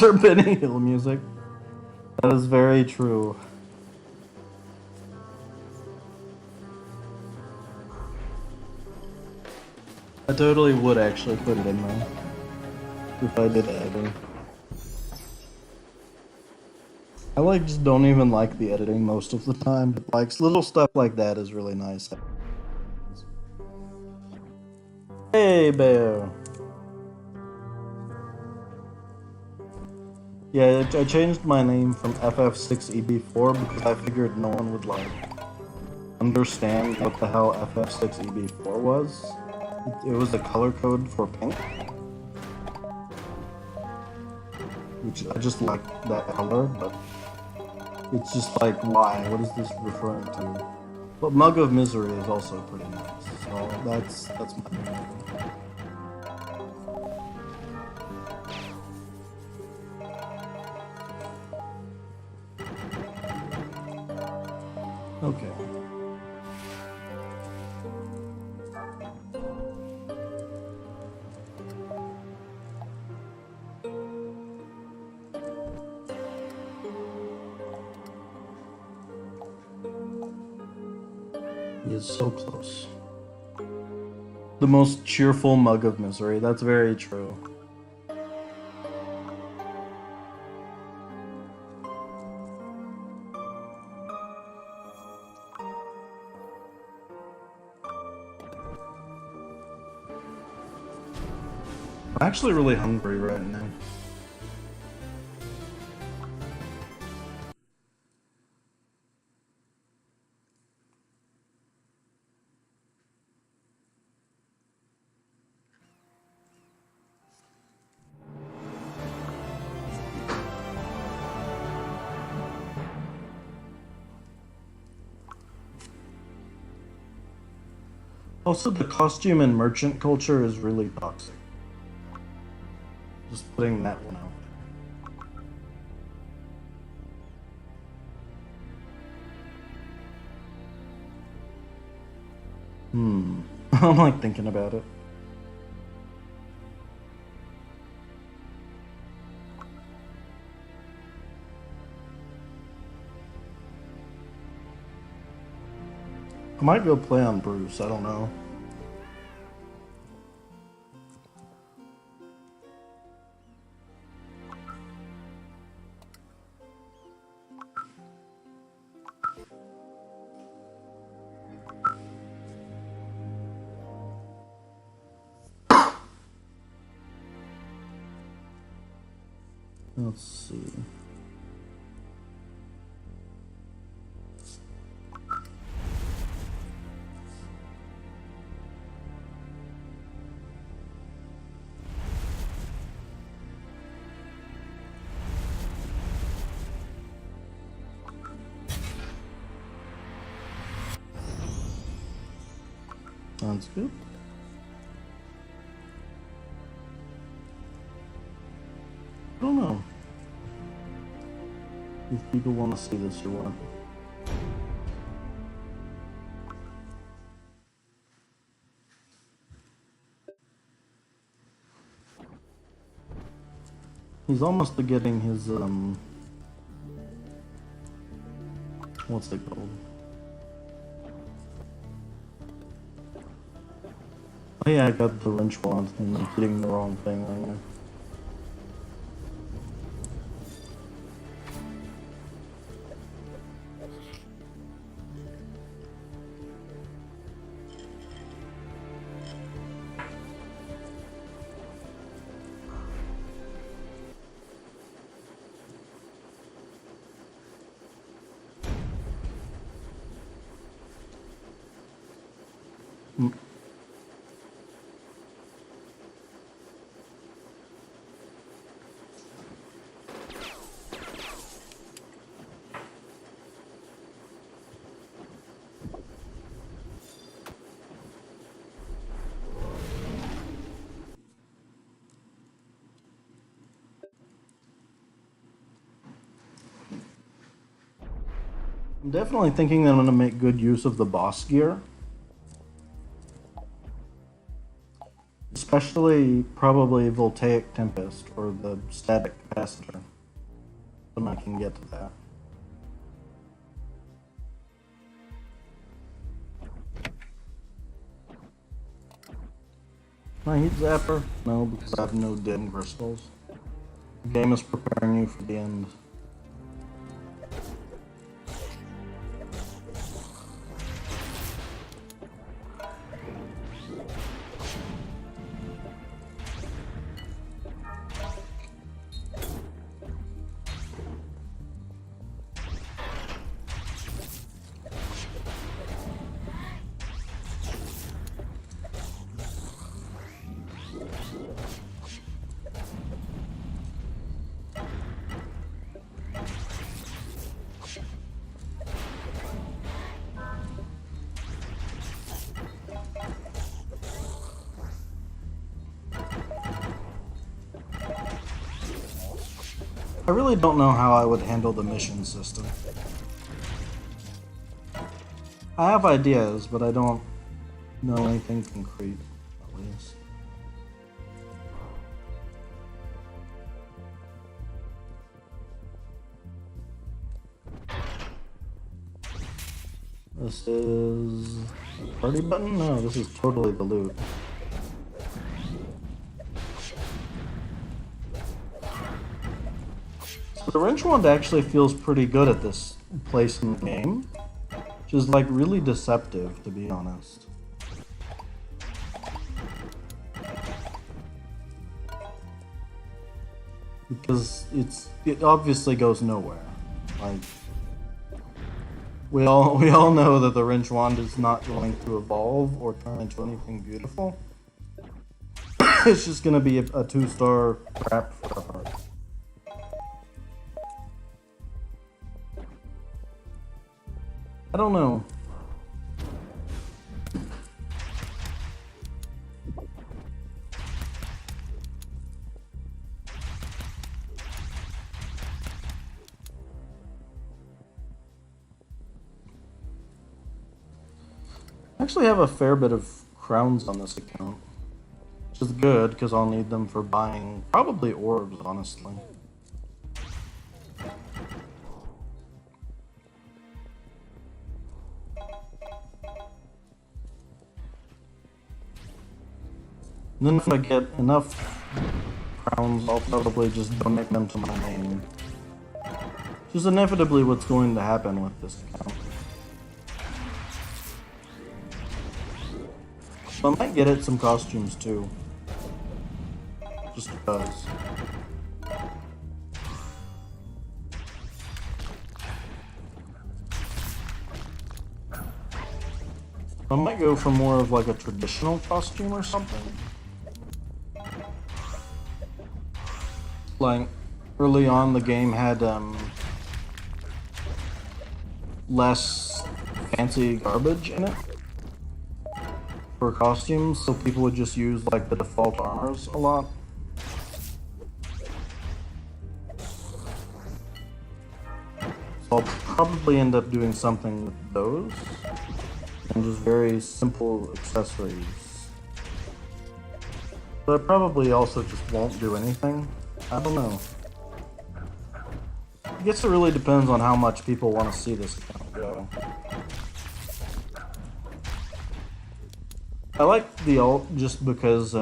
Sir Benny Hill music. That is very true. I totally would actually put it in there if I did editing. I like just don't even like the editing most of the time, but like little stuff like that is really nice. Hey, Bear. Yeah, I changed my name from FF6EB4 because I figured no one would like understand what the hell FF6EB4 was. It was the color code for pink, which I just like that color, but it's just like, why? What is this referring to? But Mug of Misery is also pretty nice, so that's my name. Okay. He is so close. The most cheerful Mug of Misery, that's very true. I'm actually really hungry right now. Also, the costume and merchant culture is really toxic. Just putting that one out there. I'm like thinking about it. I might go play on Bruce, I don't know. Let's see. Sounds good. I don't know. If people want to see this or what. He's almost getting his, what's it called? Oh yeah, I got the wrench wand and I'm hitting the wrong thing right now. I'm definitely thinking that I'm going to make good use of the boss gear. Especially probably Voltaic Tempest or the Static Capacitor. When I can get to that. Can I heat Zapper? No, because I have no dim crystals. The game is preparing you for the end. I really don't know how I would handle the mission system. I have ideas, but I don't know anything concrete, at least. This is a party button? No, this is totally the loot. The wrench wand actually feels pretty good at this place in the game, which is like really deceptive, to be honest. Because it obviously goes nowhere. Like we all know that the wrench wand is not going to evolve or turn into anything beautiful. It's just gonna be a 2-star crap forever. I don't know. I actually have a fair bit of crowns on this account, which is good because I'll need them for buying probably orbs, honestly. And then if I get enough crowns, I'll probably just donate them to my name. Which is inevitably what's going to happen with this account. So I might get it some costumes too. Just because. I might go for more of like a traditional costume or something. Like, early on the game had less fancy garbage in it for costumes, so people would just use like the default armors a lot. probably end up doing something with those. And just very simple accessories. But I probably also just won't do anything. I don't know. I guess it really depends on how much people want to see this account go. I like the alt just because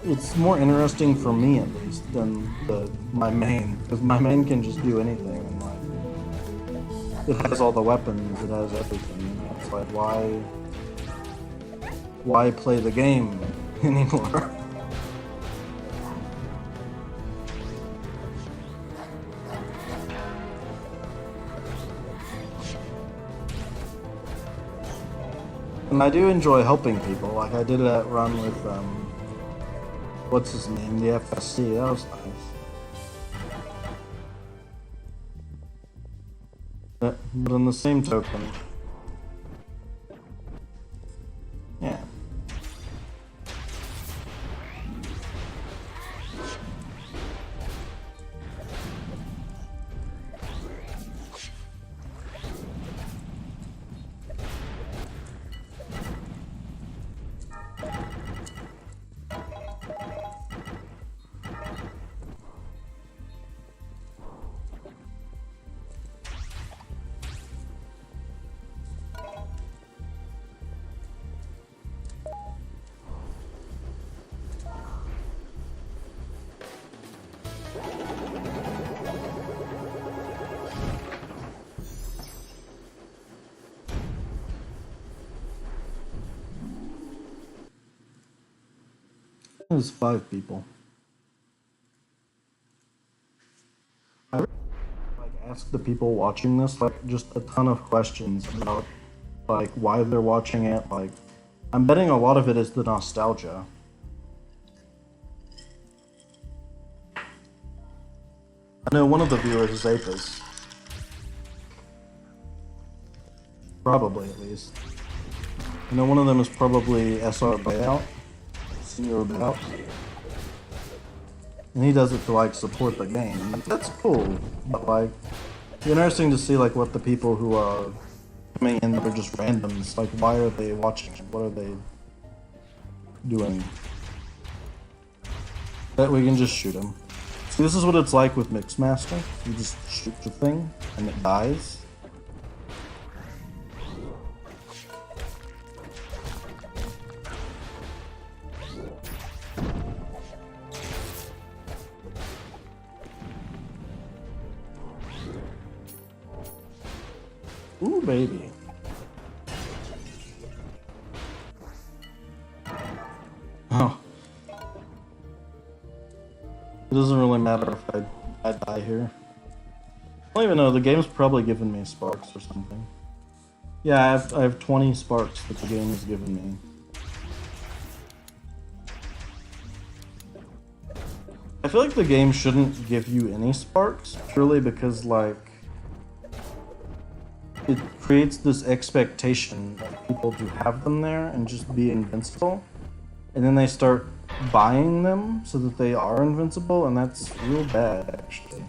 it's more interesting for me at least than my main, because my main can just do anything and like it has all the weapons, it has everything. And it's like why play the game anymore? And I do enjoy helping people. Like I did that run with what's his name, the FSC. That was nice. But on the same token, yeah. There's 5 people. I really, like ask the people watching this like just a ton of questions about like why they're watching it. Like I'm betting a lot of it is the nostalgia. I know one of the viewers is Apis. Probably at least. I know one of them is probably SR Bayout. About. And he does it to like support the game. Like, that's cool, but like it's interesting to see like what the people who are coming in that are just randoms, like why are they watching? What are they doing? That we can just shoot them. See, this is what it's like with Mixmaster. You just shoot the thing and it dies. Ooh, baby. Oh. It doesn't really matter if I die here. I don't even know, the game's probably giving me sparks or something. Yeah, I have 20 sparks that the game has given me. I feel like the game shouldn't give you any sparks, purely because like it creates this expectation of people to have them there and just be invincible. And then they start buying them so that they are invincible, and that's real bad, actually.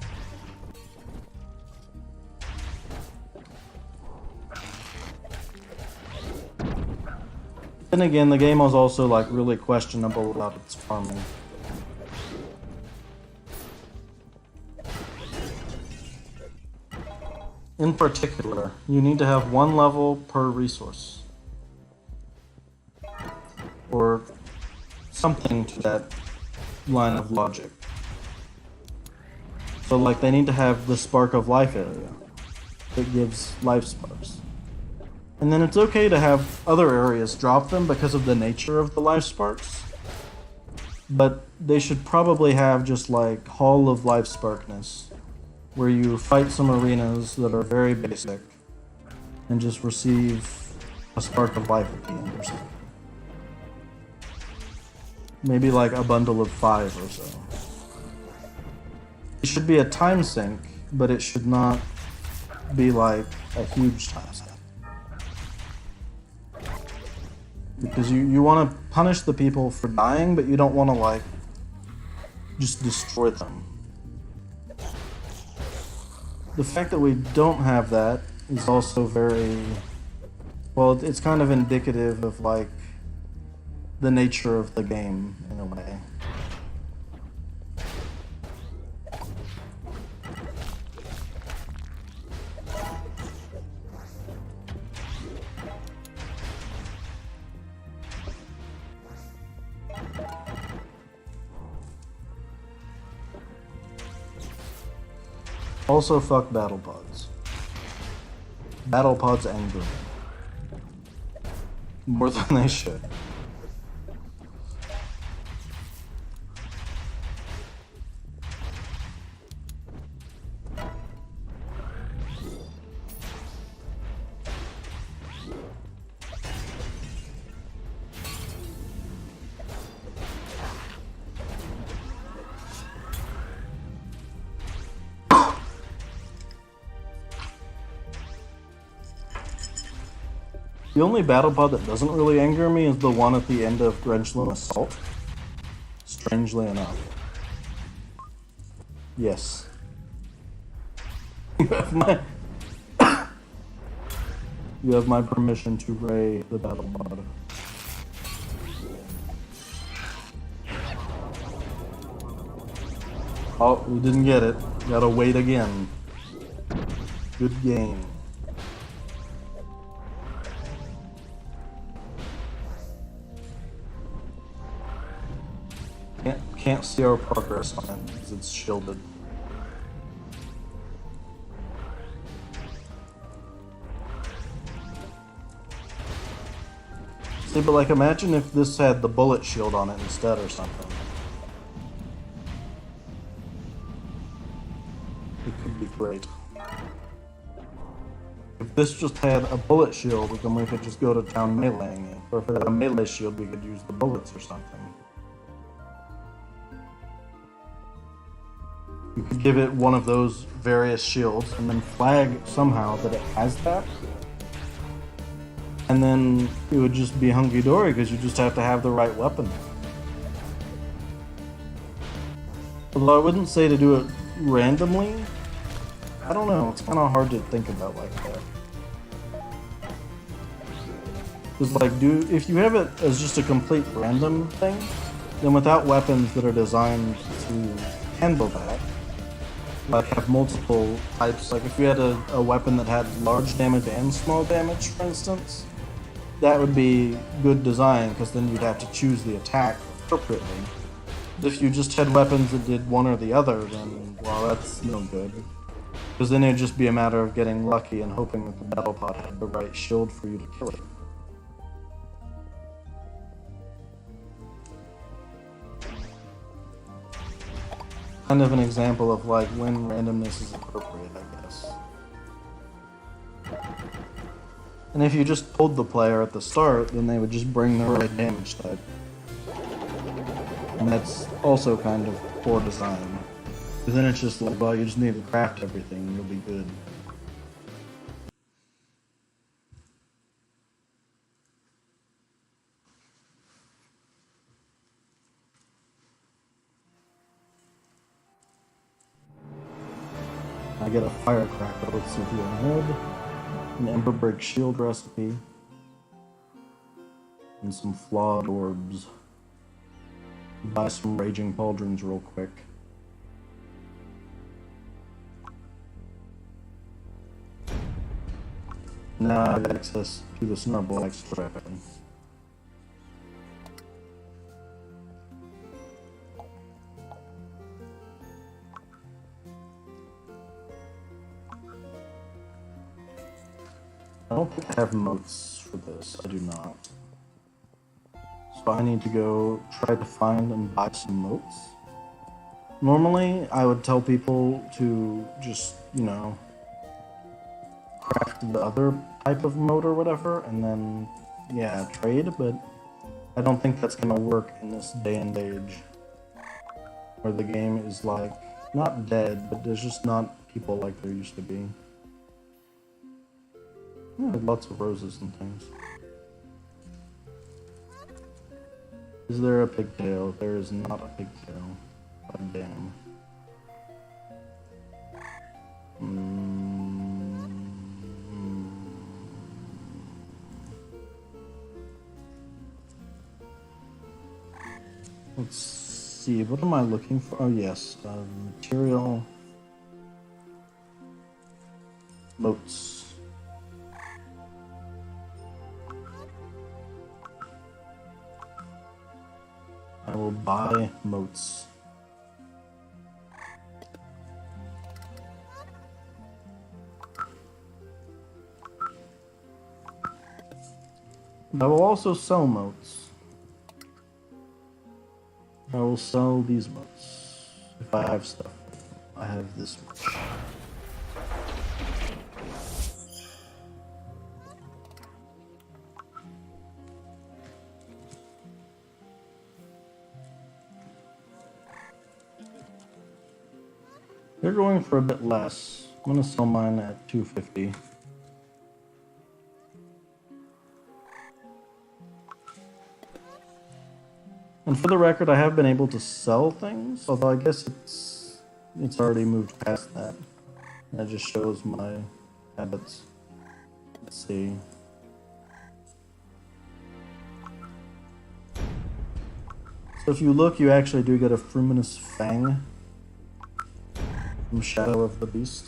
Then again, the game was also like really questionable about its farming. In particular, you need to have 1 level per resource. Or something to that line of logic. So like they need to have the Spark of Life area that gives life sparks. And then it's okay to have other areas drop them because of the nature of the life sparks. But they should probably have just like Hall of Life Sparkness, where you fight some arenas that are very basic and just receive a spark of life at the end or something. Maybe like a bundle of 5 or so. It should be a time sink, but it should not be like a huge time sink. Because you want to punish the people for dying, but you don't want to like just destroy them. the fact that we don't have that is also very, well, it's kind of indicative of like the nature of the game in a way. Also, fuck battle pods. Battle pods anger me more than they should. The only battle pod that doesn't really anger me is the one at the end of Grenchland Assault. Strangely enough. Yes. You have my... You have my permission to ray the battle pod. Oh, we didn't get it. Gotta wait again. Good game. Can't see our progress on it because it's shielded. See, but like imagine if this had the bullet shield on it instead or something. It could be great. If this just had a bullet shield, then we could just go to town meleeing it. Or if it had a melee shield, we could use the bullets or something. You could give it one of those various shields and then flag somehow that it has that. And then it would just be hunky-dory because you just have to have the right weapon. Although I wouldn't say to do it randomly. I don't know, it's kind of hard to think about like that. Because like, if you have it as just a complete random thing, then without weapons that are designed to handle that, like have multiple types, like if you had a weapon that had large damage and small damage, for instance, that would be good design, because then you'd have to choose the attack appropriately. But if you just had weapons that did one or the other, then, well, that's no good. Because then it'd just be a matter of getting lucky and hoping that the battle pod had the right shield for you to kill it. Kind of an example of like when randomness is appropriate, I guess. And if you just told the player at the start, then they would just bring the right damage type. And that's also kind of poor design. Because then it's just like, well, you just need to craft everything and you'll be good. I get a firecracker with Cynthia Head, an Ember Break shield recipe, and some flawed orbs. Buy some Raging Pauldrons real quick. Now I have access to the Snarble extra weapon. I don't think I have moats for this. I do not. So I need to go try to find and buy some moats. Normally, I would tell people to just, you know, craft the other type of moat or whatever, and then, yeah, trade, but I don't think that's gonna work in this day and age. Where the game is, like, not dead, but there's just not people like there used to be. Yeah, lots of roses and things. Is there a pigtail? There is not a pigtail. God damn. Let's see, what am I looking for? Oh yes, material, moats. I will buy moats. I will also sell moats. I will sell these moats if I have stuff. I have this much. They're going for a bit less. I'm gonna sell mine at 250. And for the record, I have been able to sell things, although I guess it's already moved past that. That just shows my habits. Let's see. So if you look, you actually do get a Fruminous Fang from Shadow of the Beast.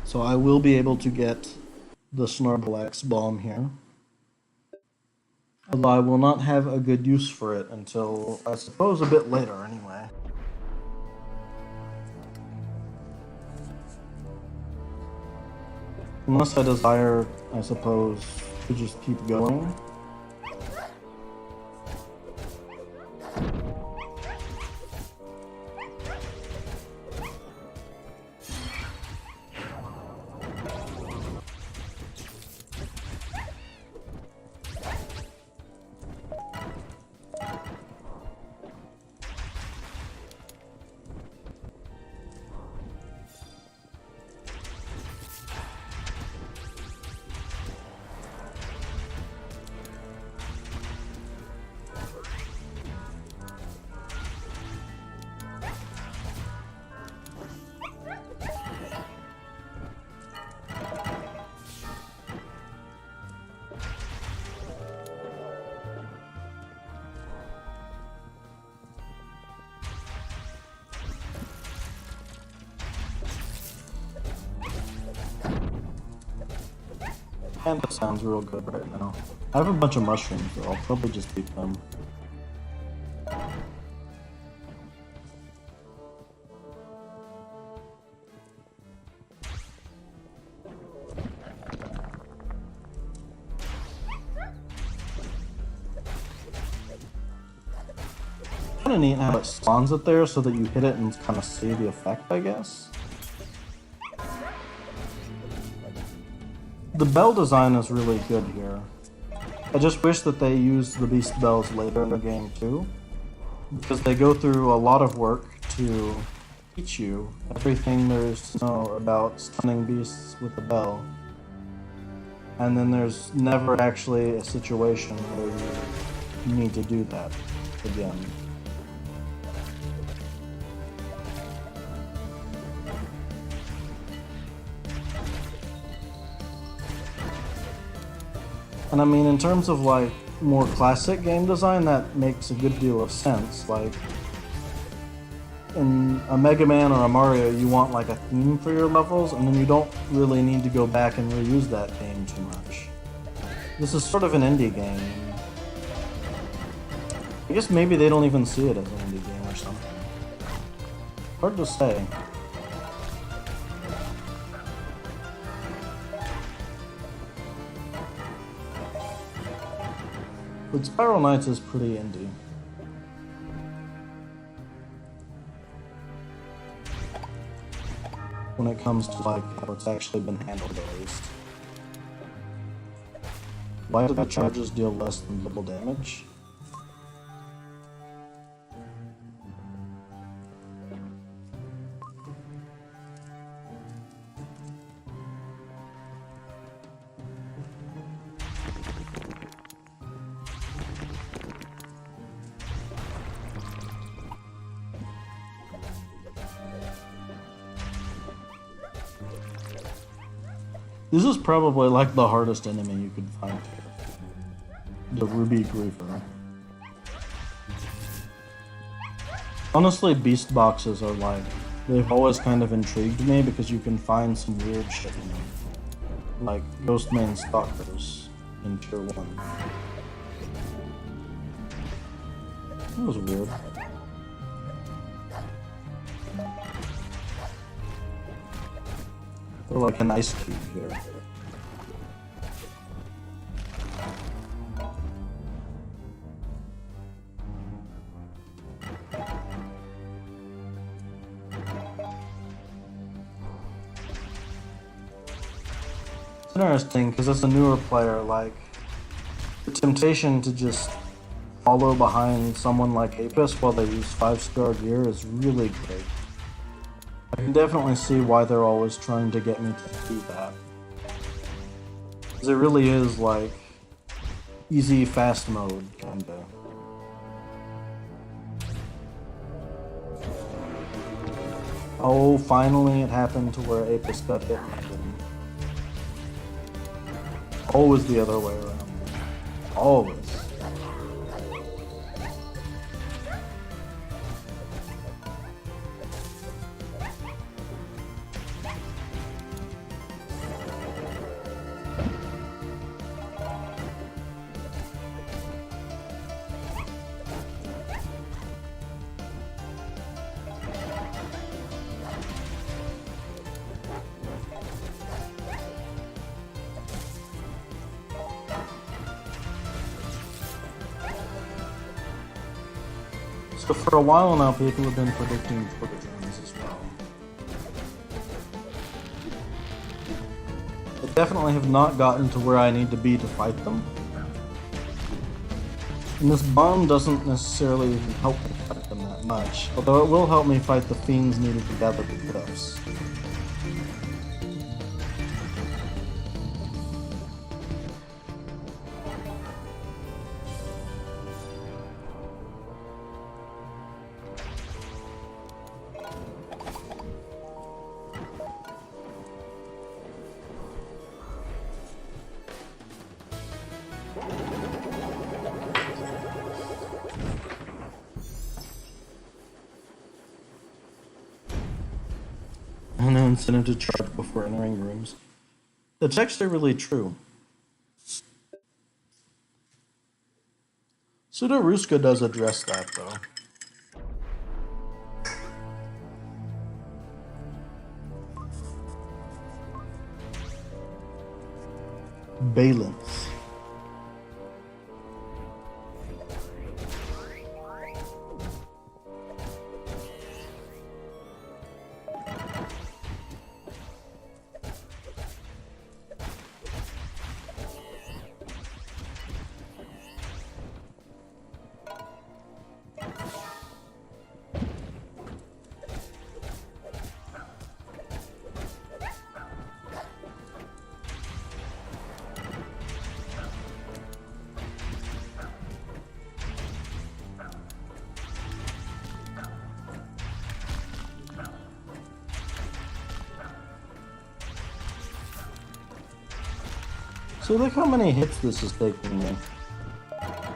So I will be able to get the Snorlax Bomb here. Although I will not have a good use for it until, I suppose, a bit later anyway. Unless I desire, I suppose, to just keep going. And that sounds real good right now. I have a bunch of mushrooms, so I'll probably just keep them. Kinda neat how it spawns it there so that you hit it and kind of see the effect, I guess. The bell design is really good here. I just wish that they used the beast bells later in the game too, because they go through a lot of work to teach you everything there is to know about stunning beasts with the bell. And then there's never actually a situation where you need to do that again. And I mean, in terms of like more classic game design, that makes a good deal of sense. Like in a Mega Man or a Mario, you want like a theme for your levels, and then you don't really need to go back and reuse that theme too much. This is sort of an indie game. I guess maybe they don't even see it as an indie game or something. Hard to say. But Spiral Knights is pretty indie. When it comes to like how it's actually been handled at least. Why do the charges deal less than double damage? This is probably like the hardest enemy you could find here. The Ruby Griefer. Honestly, beast boxes are like, they've always kind of intrigued me because you can find some weird shit in them. Like Ghostmane Stalkers in Tier 1. That was weird. They're like an ice cube here. It's interesting because as a newer player, like, the temptation to just follow behind someone like Apis while they use 5-star gear is really great. I can definitely see why they're always trying to get me to do that. Because it really is like easy fast mode, kinda. Oh, finally it happened to where Apis got hit. Always the other way around. Always. So for a while now, people have been predicting Torgadrons as well. I definitely have not gotten to where I need to be to fight them. And this bomb doesn't necessarily even help me fight them that much, although it will help me fight the fiends needed to gather the glyphs. No incentive to charge before entering rooms. That's actually really true. Pseudo-Ruska does address that, though. Balance. So look how many hits this is taking me. I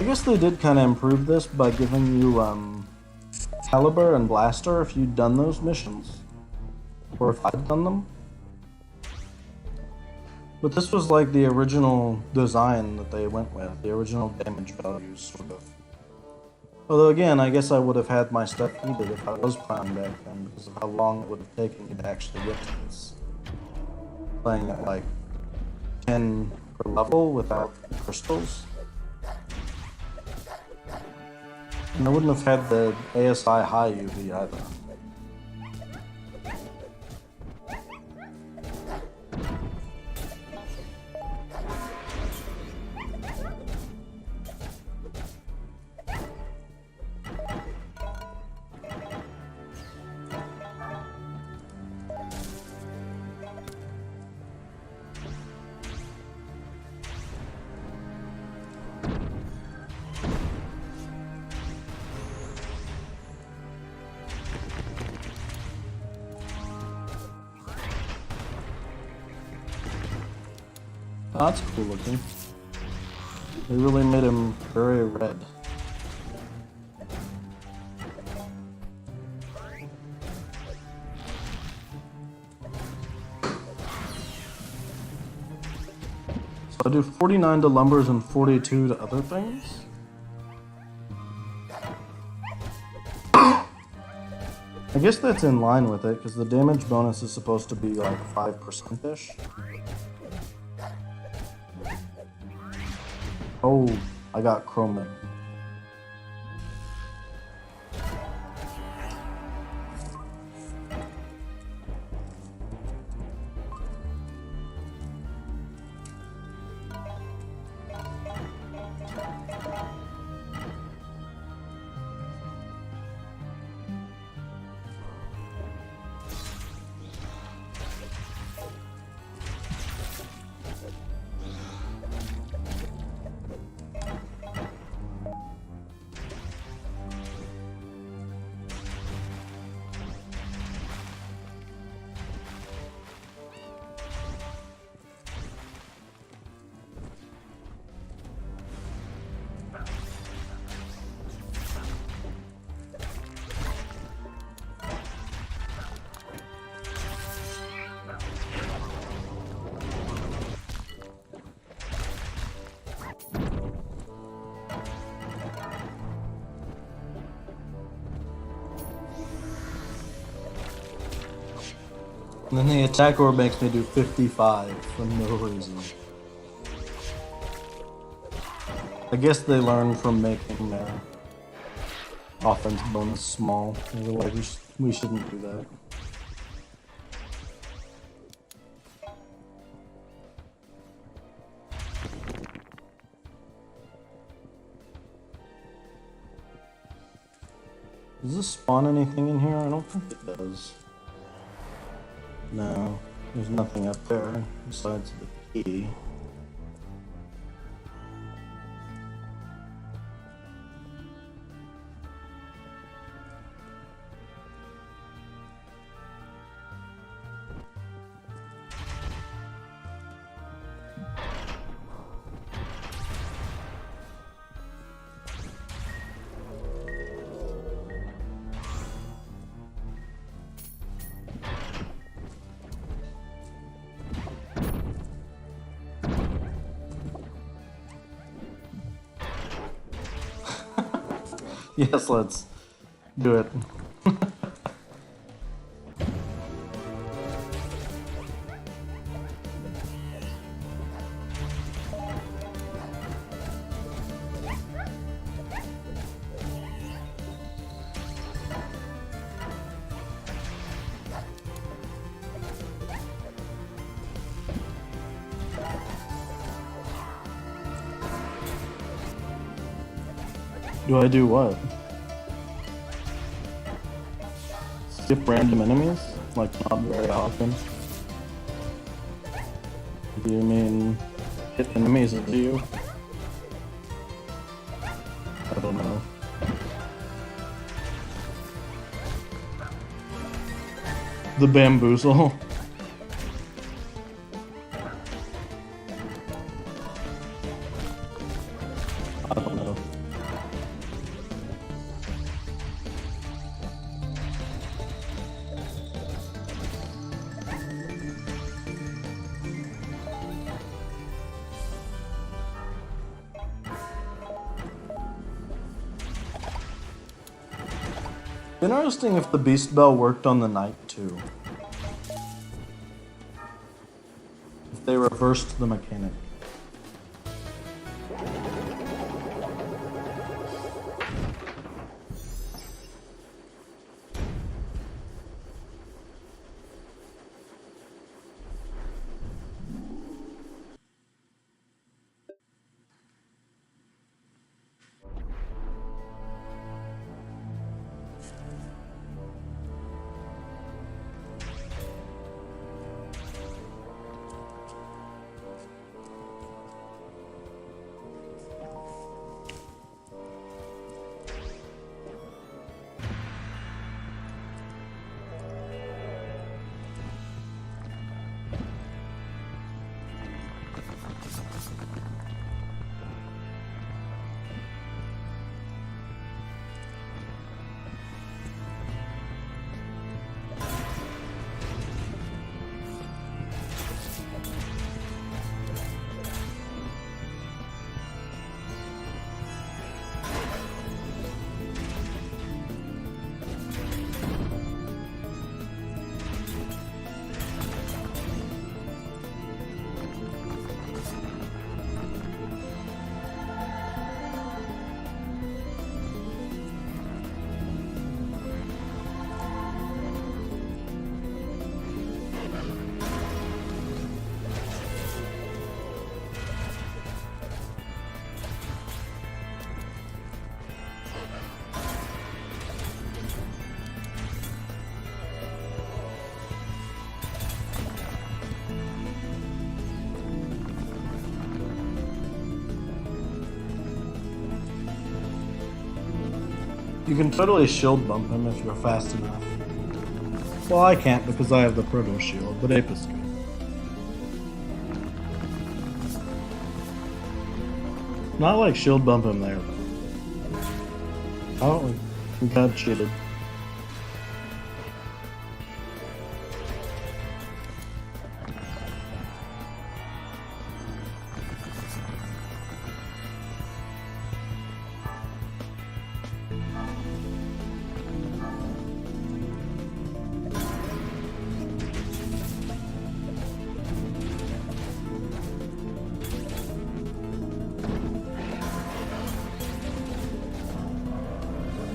guess they did kind of improve this by giving you Caliber and Blaster if you'd done those missions. Or if I'd done them. But this was like the original design that they went with, the original damage values, sort of. Although again, I guess I would have had my stuff needed if I was playing back then, because of how long it would have taken me to actually get to this. Playing at like 10 per level without crystals. And I wouldn't have had the ASI high UV either. Oh, that's cool looking. They really made him very red. So I do 49 to lumbers and 42 to other things? I guess that's in line with it, because the damage bonus is supposed to be like 5%-ish. Oh, I got chroma. And then the attack orb makes me do 55 for no reason. I guess they learned from making their offense bonus small. Otherwise, we shouldn't do that. Does this spawn anything in here? I don't think it does. No, there's nothing up there besides the key. Yes, let's do it. Do I do what? Skip random enemies? Like, not very often. Do you mean hit enemies into you? I don't know. The bamboozle. I don't know. Interesting if the Beast Bell worked on the Knight too. If they reversed the mechanic. You can totally shield bump him if you're fast enough. Well, I can't because I have the proto shield, but Apis can. Not like shield bump him there, though. Oh, we got cheated.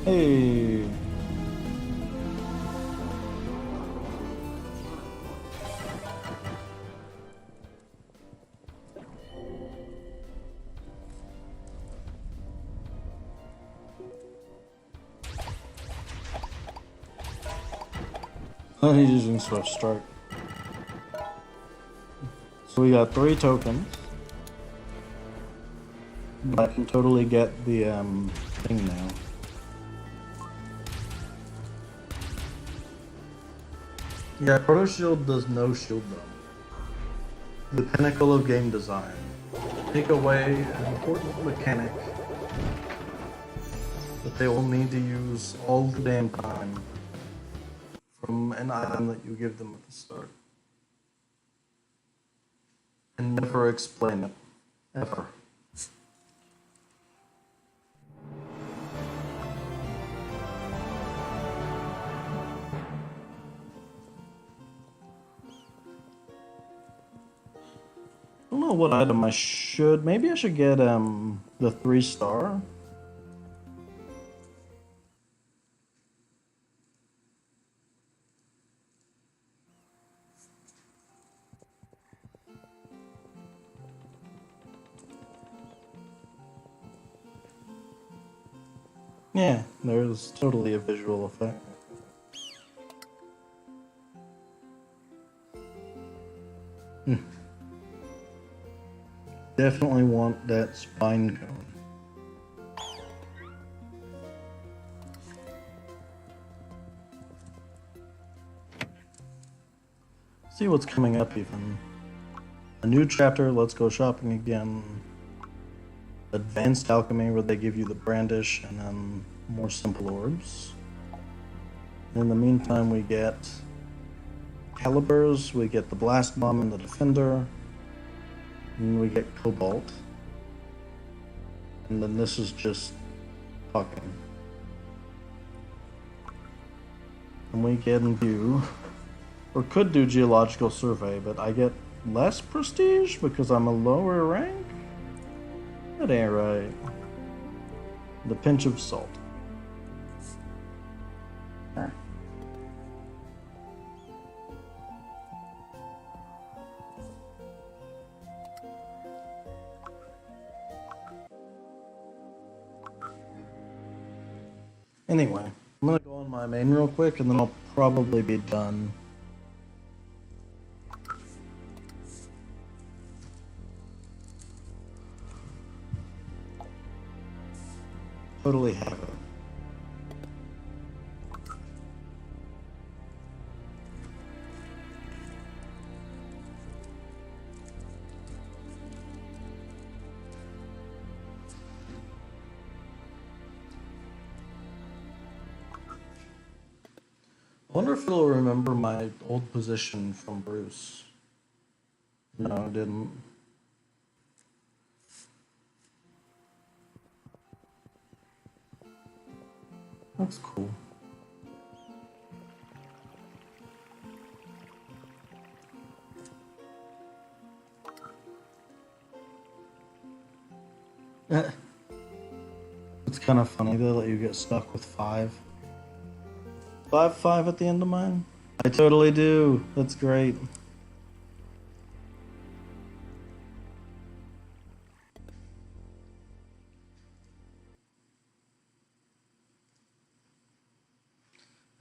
Hey. He's using Swift Strike. So we got 3 tokens. But I can totally get the thing now. Yeah, Proto Shield does no shield though. The pinnacle of game design. Take away an important mechanic that they will need to use all the damn time from an item that you give them at the start. And never explain it. Ever. I don't know what item I should. Maybe I should get the 3-star. Yeah, there's totally a visual effect. Definitely want that spine cone. See what's coming up even. A new chapter, let's go shopping again. Advanced alchemy where they give you the brandish and then more simple orbs. In the meantime we get calibers, we get the blast bomb and the defender. And we get cobalt. And then this is just talking. And we can do, or could do geological survey, but I get less prestige because I'm a lower rank? That ain't right. The pinch of salt. Anyway, I'm gonna go on my main real quick and then I'll probably be done. Totally have it. I wonder if it'll remember my old position from Bruce. No, it didn't. That's cool. It's kind of funny though that you get stuck with 5. 5 at the end of mine? I totally do. That's great.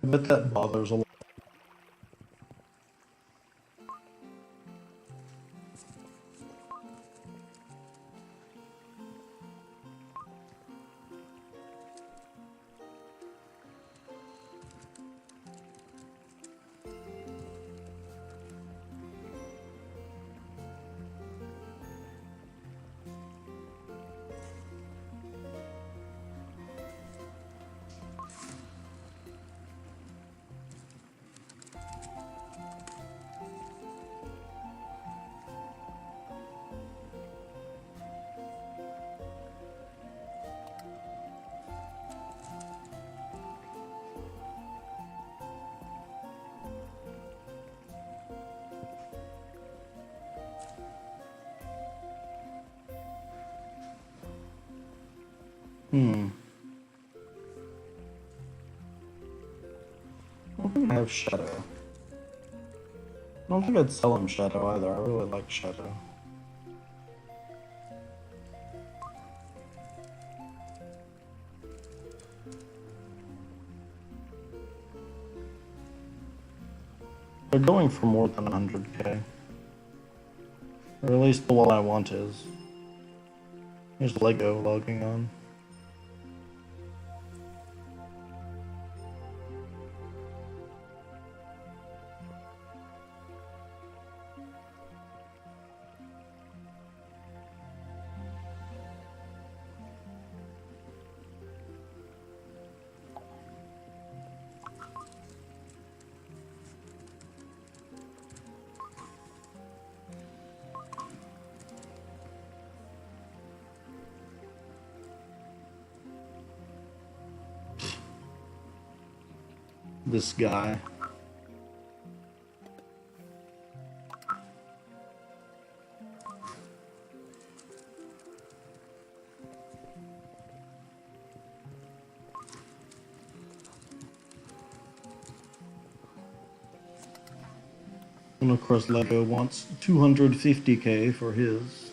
I bet that bothers a lot. Hmm. I don't think I have Shadow. I don't think I'd sell him Shadow either. I really like Shadow. They're going for more than 100k. Or at least the one I want is. Here's Lego logging on. This guy. And of course Lego wants 250k for his.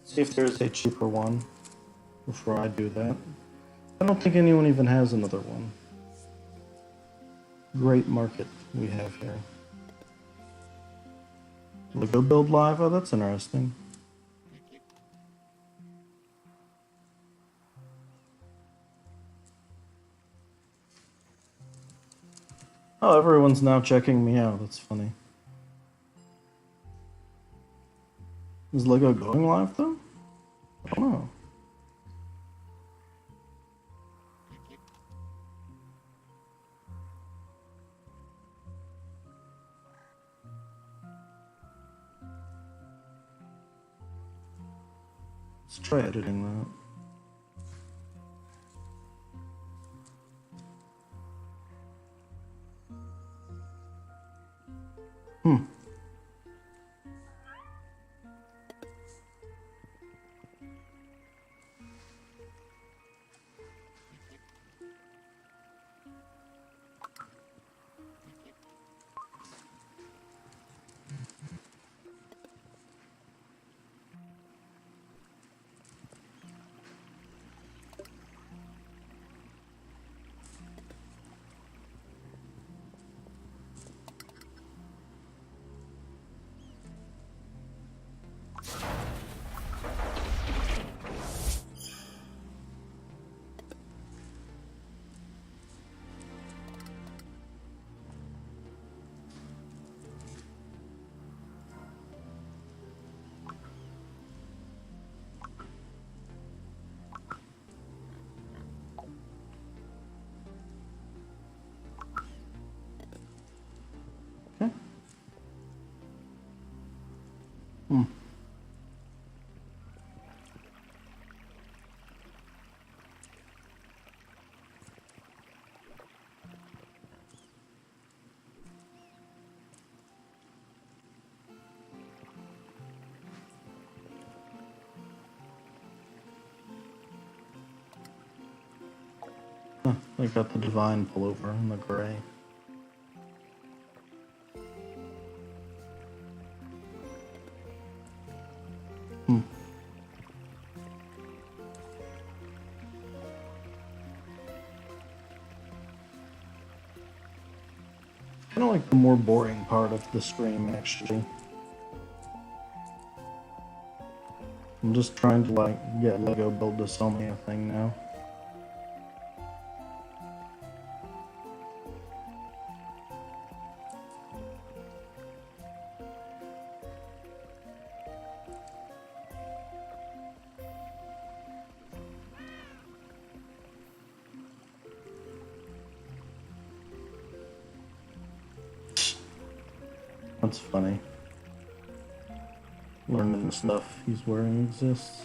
See if there's a cheaper one before I do that. I don't think anyone even has another one. Great market we have here. Lego Build Live? Oh, that's interesting. Oh, everyone's now checking me out. That's funny. Is Lego going live though? I don't know. Let's try editing that. Hmm. Okay. Hmm. Huh, I got the Divine pullover in the gray. Hmm. Kind of like the more boring part of the stream, actually. I'm just trying to like get Lego Build to sell me a thing now. That's funny. Learning the stuff he's wearing exists.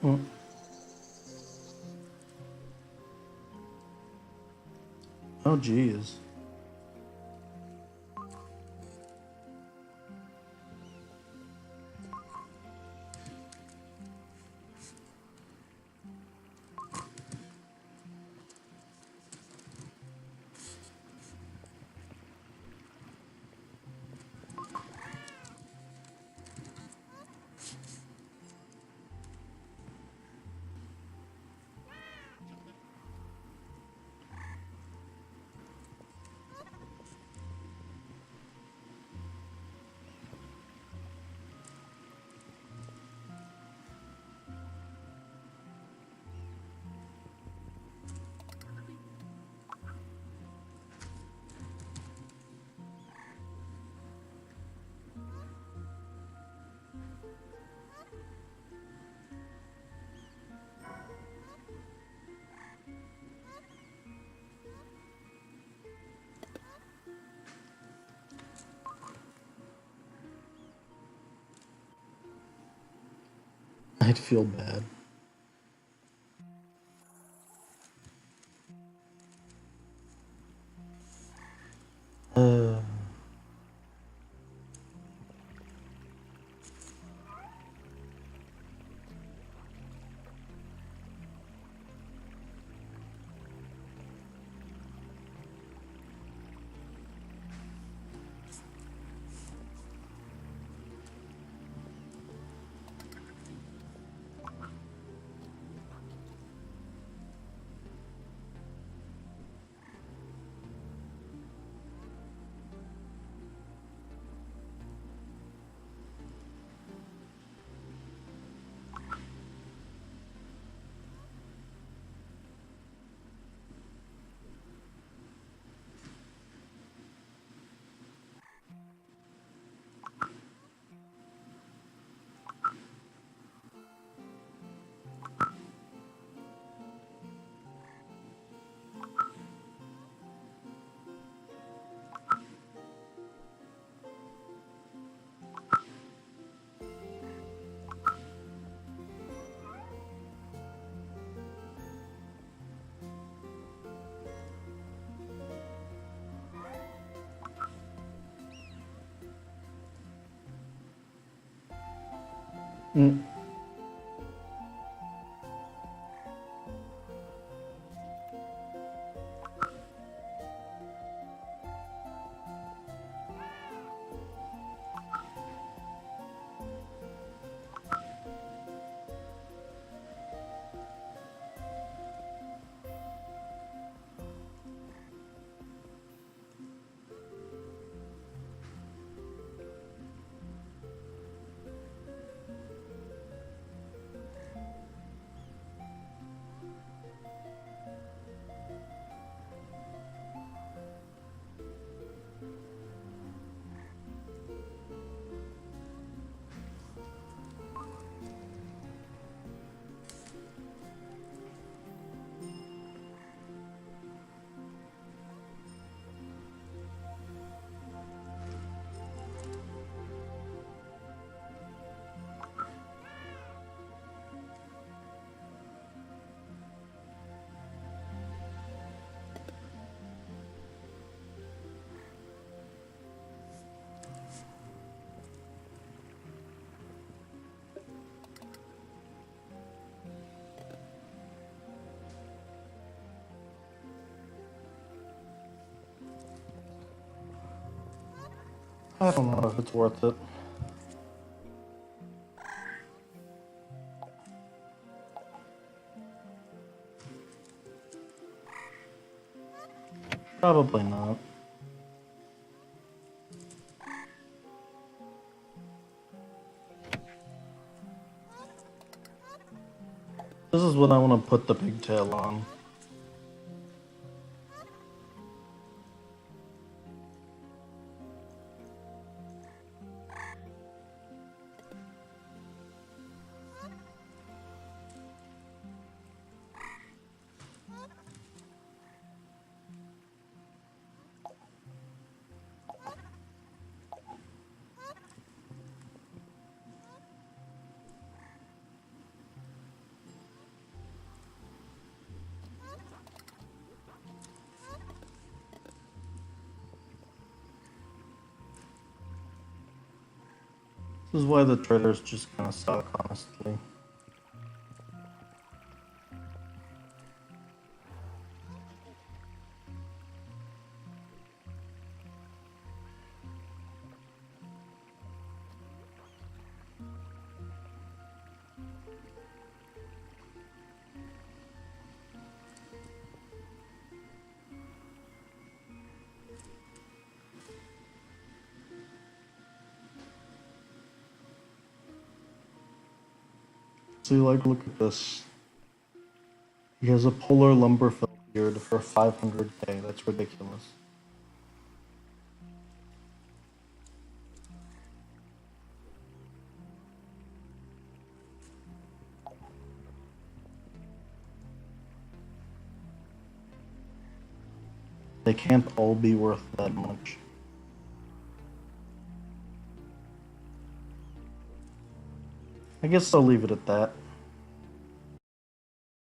Mm. Oh, geez. I'd feel bad. Uh, mm. I don't know if it's worth it. Probably not. This is what I want to put the pigtail on. This is why the traders just kind of suck, honestly. See, like, look at this. He has a polar lumberfell beard for 500k. That's ridiculous. They can't all be worth that much. I guess I'll leave it at that.